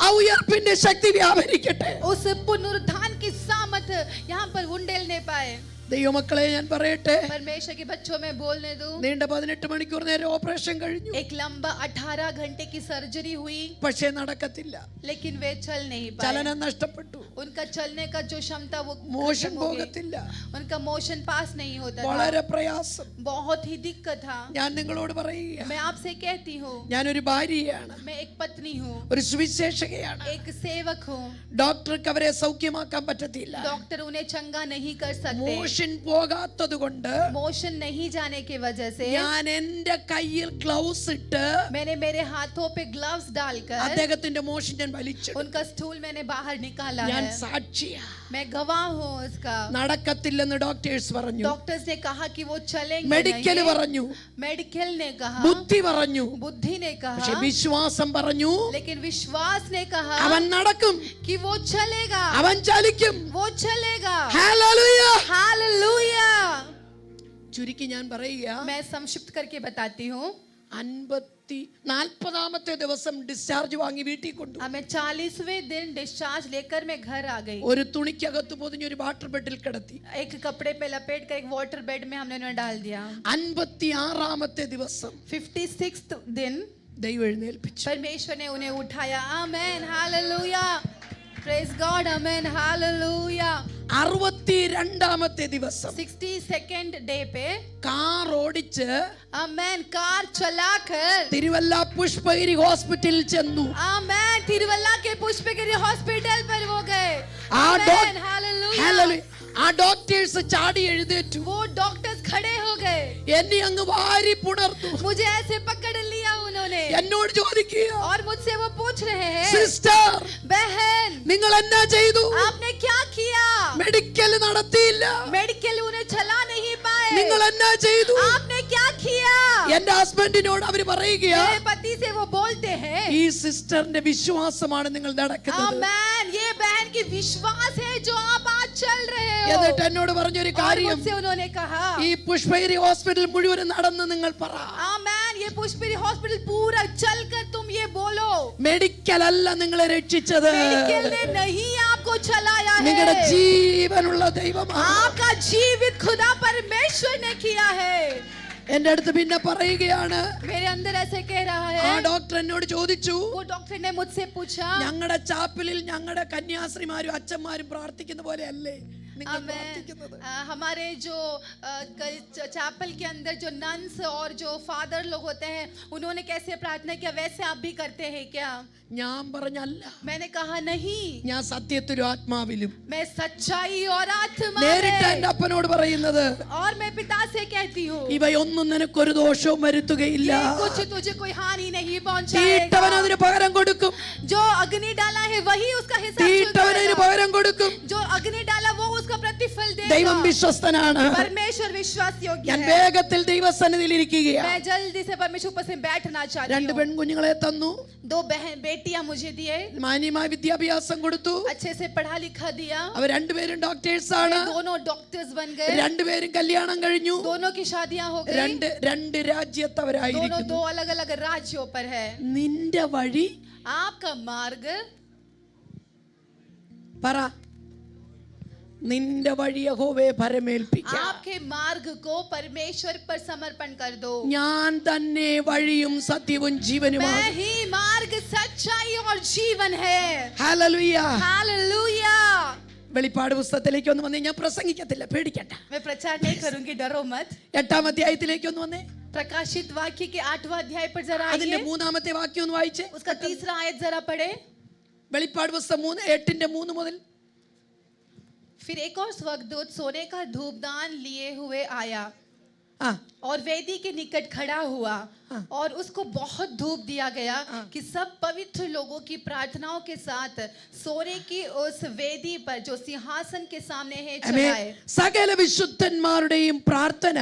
ആ ഉയർപ്പിന്റെ ശക്തി വ്യാപരിക്കട്ടെ. उस पुनरुत्थान की सामर्थ यहाँ पर उंडेलने पाए। ദൈവമക്കളെ, ഞാൻ പറയട്ടെ, परमेश्वर के बच्चों में बोलने दूं। നീണ്ട 18 മണിക്കൂർ നേരം ഓപ്പറേഷൻ കഴിഞ്ഞു. एक लंबा 18 घंटे की सर्जरी हुई, പക്ഷേ നടക്കത്തില്ല. लेकिन वे चल नहीं पाए। ചലനം നഷ്ടപ്പെട്ടു. उनका चलने का जो क्षमता वो മോഷൻ खत्म हो गई। പോകത്തില്ല. उनका मोशन पास नहीं होता था। വളരെ പ്രയാസം. बहुत ही दिक्कत था। ഞാൻ നിങ്ങളോട് പറയുക, मैं आपसे कहती हूँ, ഞാനൊരു ഭാര്യയാണ്, मैं एक पत्नी हूँ, ഒരു സുവിശേഷകയാണ്. एक सेवक हूँ। ഡോക്ടർക്ക് അവരെ സൗഖ്യമാക്കാൻ പറ്റത്തില്ല. डॉक्टर उन्हें चंगा नहीं कर सकते। മോഷൻ പോകാത്തത് കൊണ്ട് मोशन नहीं जाने की वजह से ഞാൻ എന്റെ കയ്യിൽ ഗ്ലൗസ് ഇട്ട് मैंने मेरे हाथों पे ग्लव्स डालकर അദ്ദേഹത്തിന്റെ മോഷൻ ഞാൻ വലിച്ചു. उनका स्टूल मैंने बाहर निकाला ഞാൻ है। സാക്ഷിയാ. मैं गवाह हूँ उसका। നടക്കത്തില്ലെന്ന് ഡോക്ടേഴ്സ് പറഞ്ഞു. डॉक्टर्स ने कहा कि वो चलेंगे മെഡിക്കൽ नहीं। പറഞ്ഞു, मेडिकल ने कहा, ബുദ്ധി പറഞ്ഞു, बुद्धि ने പക്ഷെ कहा, വിശ്വാസം പറഞ്ഞു लेकिन विश्वास ने कहा അവൻ നടക്കും, कि वो चलेगा, അവൻ ചലിക്കും. वो चलेगा। ഹല്ലേലൂയ. हालेलुया। ചുരുക്കി ഞാൻ പറയുക, मैं संक्षिप्त करके बताती हूँ। 40ാമത്തെ ദിവസം ഡിസ്ചാർജ് വാങ്ങി വീട്ടിൽ കൊണ്ടു. हमें 40वें दिन डिस्चार्ज लेकर मैं घर आ गई। ഒരു തുണിക്കകത്ത് പൊതിഞ്ഞൊരു വാട്ടർ ബെഡിൽ കിടത്തി. एक कपड़े पे लपेट कर एक वाटर बेड में हमने उन्हें डाल दिया। 56ാമത്തെ ദിവസം 56th दिन ദൈവം എഴുന്നേൽപ്പിച്ചു. परमेश्वर ने उन्हें उठाया। आमेन, हालेलुया, प्रेज गॉड, आमेन, हालेलुया। 62ാമത്തെ ദിവസം 62nd डे पे കാർ ഓടിച്ച് आमेन कार चलाकर തിരുവല്ല പുഷ്പഗിരി ഹോസ്പിറ്റലിൽ ചെന്നു. आमेन तिरुवल्ला के पुष्पगिरी हॉस्पिटल पर वो गए। ആ आमेन, हालेलुया। ഹല്ലേലൂയ. ആ ഡോക്ടേഴ്സ് ചാടി എഴുന്നേറ്റു. वो डॉक्टर्स खड़े हो गए, എന്നെ അങ്ങ് വാരി പുണർന്നു. मुझे ऐसे पकड़ लिया उन्होंने എന്നോട് ചോദിക്കുക, और मुझसे वो पूछ रहे हैं, സിസ്റ്റർ बहन നിങ്ങൾ എന്നാ ചെയ്തു? आपने क्या किया? മെഡിക്കൽ നടത്തിയില്ല. मेडिकल उन्हें चला नहीं पाए, നിങ്ങൾ എന്നാ ചെയ്തു? आपने क्या किया? എന്റെ ഹസ്ബൻഡിനോട് അവര് പറയുകയാ, मेरे पति से वो बोलते हैं, ഈ സിസ്റ്ററിന്റെ വിശ്വാസമാണ് നിങ്ങൾ നടക്കുന്നത്. आमेन ये बहन की विश्वास है जो आप आज चल रहे हो। എന്നിട്ട് എന്നോട് പറഞ്ഞൊരു और കാര്യം, मुझसे उन्होंने कहा, ഈ പുഷ്പഗിരി ഹോസ്പിറ്റൽ മുഴുവൻ നടന്ന് നിങ്ങൾ പറ, आमेन ये पुष्पगिरी हॉस्पिटल पूरा चलकर तुम ये बोलो, മെഡിക്കൽ അല്ല നിങ്ങളെ രക്ഷിച്ചത്, मेडिकल ने नहीं आपको चलाया നിങ്ങളുടെ है, ജീവനുള്ള ദൈവമാണ്. आपका जीवित खुदा परमेश्वर ने किया है। എന്റെ അടുത്ത് പിന്നെ പറയുകയാണ്, मेरे अंदर ऐसे कह रहा ആ है। ഡോക്ടർ എന്നോട് ചോദിച്ചു, वो डॉक्टर ने मुझसे पूछा, ഞങ്ങളുടെ ചാപ്പലിൽ ഞങ്ങളുടെ കന്യാസ്ത്രീമാരും അച്ഛന്മാരും പ്രാർത്ഥിക്കുന്ന പോലെ അല്ലേ നിങ്ങൾ പ്രാർത്ഥിക്കുന്നത്? हमारे जो चैपल के अंदर जो नन्स और जो फादर लोग होते हैं उन्होंने कैसे प्रार्थना किया वैसे आप भी करते हैं क्या? ഞാൻ പറഞ്ഞല്ല, मैंने कहा नहीं, ഞാൻ സത്യത്തിലും ആത്മാവിലും मैं सच्चाई और आत्मा നേരിട്ട് में। എന്റെ അപ്പനോട് പറയുന്നത്, और मैं पिता से कहती हूँ ഇവയൊന്നും നിനക്കൊരു ദോഷവും വരുത്തുകയില്ല. ये कुछ तुझे कोई हानि नहीं തീട്ടവൻ पहुंचाएगा। അതിന് പകരം കൊടുക്കും, जो अग्नि डाला है वही उसका हिसाब തീട്ടവൻ അതിന് चुकाएगा। പകരം കൊടുക്കും. जो अग्नि डाला वो उसका प्रतिफल ദൈവം देगा। വിശ്വസ്തനാണ്. परमेश्वर विश्वास योग्य ഞാൻ है। വേഗത്തിൽ ദൈവസന്നിധിയിൽ ഇരിക്കുകയാണ്. मैं जल्दी से परमेश्वर ऊपर से बैठना चाहती രണ്ട് हूँ। പെൺകുഞ്ഞുങ്ങളെ തന്നു, 2 बहन बेटियां मुझे दिए, മാന്യമായ വിദ്യാഭ്യാസം കൊടുത്തു. अच्छे से पढ़ा लिखा दिया। അവർ രണ്ടുപേരും ഡോക്ടേഴ്സ് ആണ്. दोनों डॉक्टर्स बन गए, രണ്ടുപേരും കല്യാണം കഴിഞ്ഞു. दोनों की शादियां हो गई। രണ്ട് രാജ്യത്ത് दोनों അവരായിരിക്കുന്നു. 2 अलग अलग राज्यों पर है। നിന്റെ വഴി आपका मार्ग, പറ, നിന്റെ വഴി യഹോവയെ ഭരമേൽപ്പിക്കാം. आपके मार्ग को परमेश्वर पर समर्पण कर दो। ഞാൻ തന്നെ വഴിയും സത്യവും मैं ജീവനുമാണ്. ही मार्ग, सच्चाई और जीवन है। ഹല്ലേലൂയ. हालेलुया। വെളിപ്പാട് പുസ്തകത്തിലേക്ക് ഒന്ന് വന്നേ, ഞാൻ പ്രസംഗിക്കത്തില്ല, പേടിക്കണ്ട. मैं प्रचार नहीं करूंगी, डरो मत। 8ാം അധ്യായത്തിലേക്ക് ഒന്ന് വന്നേ. प्रकाशित वाक्य के 8वां अध्याय पर जरा അതിന്റെ आइए। മൂന്നാമത്തെ വാക്യം ഒന്ന് വായിച്ചേ. उसका तीसरा आयत जरा पढ़े। വെളിപ്പാട് പുസ്തകം 8:3 മുതൽ. फिर एक और स्वर्गदूत सोने का धूपदान लिए हुए आया ആ और वेदी के निकट खड़ा हुआ हाँ। और उसको बहुत धूप दिया गया हाँ। कि सब पवित्र लोगों की प्रार्थनाओं के साथ सोने की उस वेदी पर जो सिंहासन के सामने है चढ़ाए। സകല വിശുദ്ധന്മാരുടെയും പ്രാർത്ഥന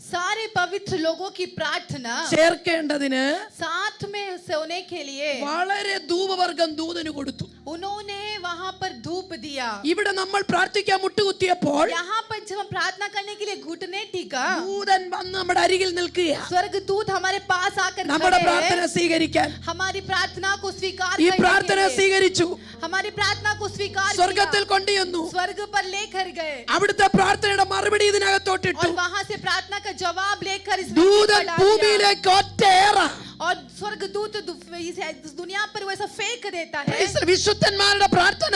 सारे पवित्र लोगों की प्रार्थना ചേർക്കേണ്ടതിന് साथ में सोने के लिए വളരെ ധൂപവർഗം ദൂതന് കൊടുത്തു. उन्होंने वहां पर धूप दिया। ഇവിടെ നമ്മൾ പ്രാർത്ഥിക്കാൻ മുട്ടുകുത്തിയപ്പോൾ यहाँ पर जब हम प्रार्थना करने के लिए घुटने टीका, ദൂതൻ വന്ന് നമ്മുടെ അരികിൽ നിൽക്കുക, स्वर्गदूत हमारे पास आकर നമ്മുടെ खड़े പ്രാർത്ഥന हैं, സ്വീകരിക്കാൻ. हमारी प्रार्थना को स्वीकार ഈ करने പ്രാർത്ഥന के लिए, സ്വീകരിച്ചു, हमारी प्रार्थना को स्वीकार സ്വർഗത്തിൽ किया, കൊണ്ടുവന്നു. स्वर्ग पर लेकर गए അവിടുത്തെ പ്രാർത്ഥനയുടെ മറുപടി ഇതിനകത്തോട്ടിട്ടു. और वहां से प्रार्थना का जवाब लेकर इस ദൂതൻ वेदी पर डाल दिया। ഭൂമിയിലേക്ക് ഒറ്റയേറ और स्वर्गदूत इस दुनिया पर वैसा फेंक देता है। വിശുദ്ധന്മാരുടെ പ്രാർത്ഥന,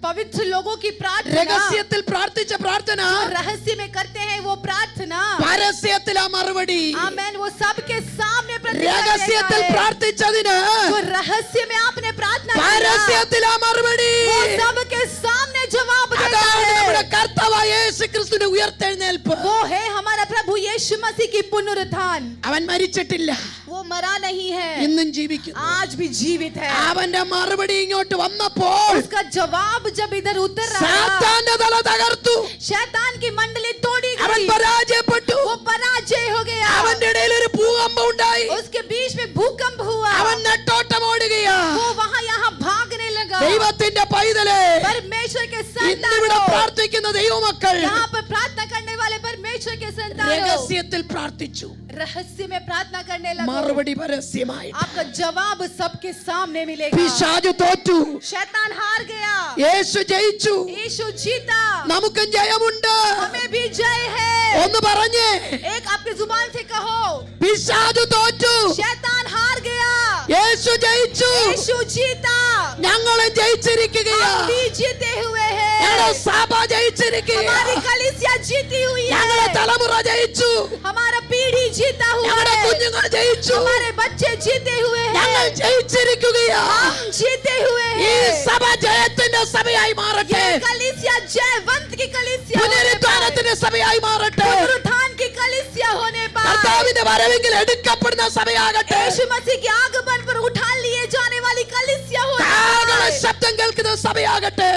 पवित्र लोगों की प्रार्थना, രഹസ്യത്തിൽ പ്രാർത്ഥിച്ച പ്രാർത്ഥന, रहस्य में करते हैं वो प्रार्थना, പരസ്യത്തിലാ മറുപടി. आमेन, वो सबके सामने प्रतिक्रिया രഹസ്യത്തിൽ देता है। പ്രാർത്ഥിച്ചതിന് जो रहस्य में आपने प्रार्थना किया, പരസ്യത്തിലാ മറുപടി. वो सबके सामने जवाब देता അതാണ് നമ്മുടെ है। കർത്താവായ യേശുക്രിസ്തുവിന്റെ ഉയർത്തെഴുന്നേൽപ്പ്. वो है हमारा प्रभु यीशु मसीह की पुनरुत्थान। അവൻ മരിച്ചിട്ടില്ല, वो मरा नहीं है, ഇന്നും ജീവിക്കുന്നു. आज भी जीवित है। അവന്റെ മറുപടി ഇങ്ങോട്ട് വന്നപ്പോൾ उसका जवाब जब इधर उतर रहा, സാത്താന്റെ തല തകർത്തു. शैतान की मंडली तोड़ी അവൻ गई, പരാജയപ്പെട്ടു. वो पराजय हो गया। അവന്റെ ഇടയിൽ ഒരു ഭൂകമ്പം ഉണ്ടായി. उसके बीच में भूकंप हुआ, അവൻ നെട്ടോട്ടം ഓടുകയാ. वो वहां यहाँ भागने लगा। ദൈവത്തിന്റെ പൈതലേ, परमेश्वर के ഇന്നിവിടെ संतानों, പ്രാർത്ഥിക്കുന്ന ദൈവമക്കൾ यहाँ पर प्रार्थना करने वाले परमेश्वर के संतानों, രഹസ്യത്തിൽ പ്രാർത്ഥിച്ചു, रहस्य में प्रार्थना करने लगा। മറുപടി പരസ്യമായി. आपका जवाब सबके सामने मिलेगा। പിശാച് തോറ്റു, शैतान हार गया, യേശു ജയിച്ചു. यीशु जीता, നമുക്കും ജയമുണ്ട്. हमें भी जय है। ഒന്ന് പറഞ്ഞേ, एक आपकी जुबान से कहो, പിശാച് തോറ്റു, शैतान हार गया, യേശു ജയിച്ചു. यीशु जीता, ഞങ്ങളെ ജയിച്ചിരിക്കുകയാ. हम भी जीते हुए ഞങ്ങളുടെ हैं। സഭ ജയിച്ചിരിക്കുകയാ. हमारी कलीसिया जीती हुई ഞങ്ങളുടെ है, തലമുറ ജയിച്ചു. हमारा पीढ़ी जीता हुआ ഞങ്ങളുടെ है, കുഞ്ഞുങ്ങൾ ജയിച്ചു. हमारे बच्चे जीते हुए ഞങ്ങൾ हैं, ജയിച്ചിരിക്കുകയാ. हम जीते हुए ഈ हैं। സഭ ജയത്തിന്റെ സഭയായി മാറട്ടെ. ये कलीसिया जयवंत की कलीसिया होने पाए, പുനരുത്ഥാനത്തിന്റെ സഭയായി മാറട്ടെ. पुनरुत्थान की कलीसिया होने पाए, കർത്താവിന്റെ വരവെങ്കിൽ എടുക്കപ്പെടുന്ന സഭയാകട്ടെ. यीशु मसीह के आगमन पर उठा लिए जाने वाली कलीसिया होने കാഹള पाए, ശബ്ദം കേൾക്കുന്ന സഭയാകട്ടെ.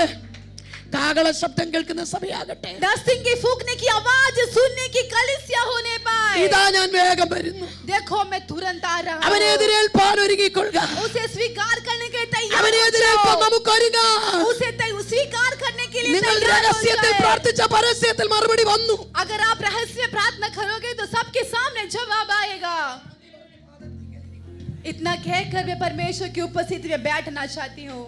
കാഹള ശബ്ദം കേൾക്കുന്ന സഭയാകട്ടെ. दस्तिंग की फूंकने की आवाज सुनने की कलीसिया होने पाए। ഇതാ ഞാൻ വേഗം വരുന്നു. देखो मैं तुरंत आ रहा അവനെ हूँ, എതിരേൽപ്പാൻ ഒരുങ്ങിക്കൊള്ളുക. उसे स्वीकार करने के तैयार അവനെ हो എതിരേൽപ്പാൻ जाओ। നമുക്ക് ഒരുങ്ങാം. उसे स्वीकार करने के लिए നിങ്ങൾ तैयार हो രഹസ്യത്തിൽ जाए। പ്രാർത്ഥിച്ച പരസ്യത്തിൽ മറുപടി വന്നു. अगर आप रहस्य में प्रार्थना करोगे तो सबके सामने जवाब आएगा। इतना कहकर मैं परमेश्वर की उपस्थिति में बैठना चाहती हूँ।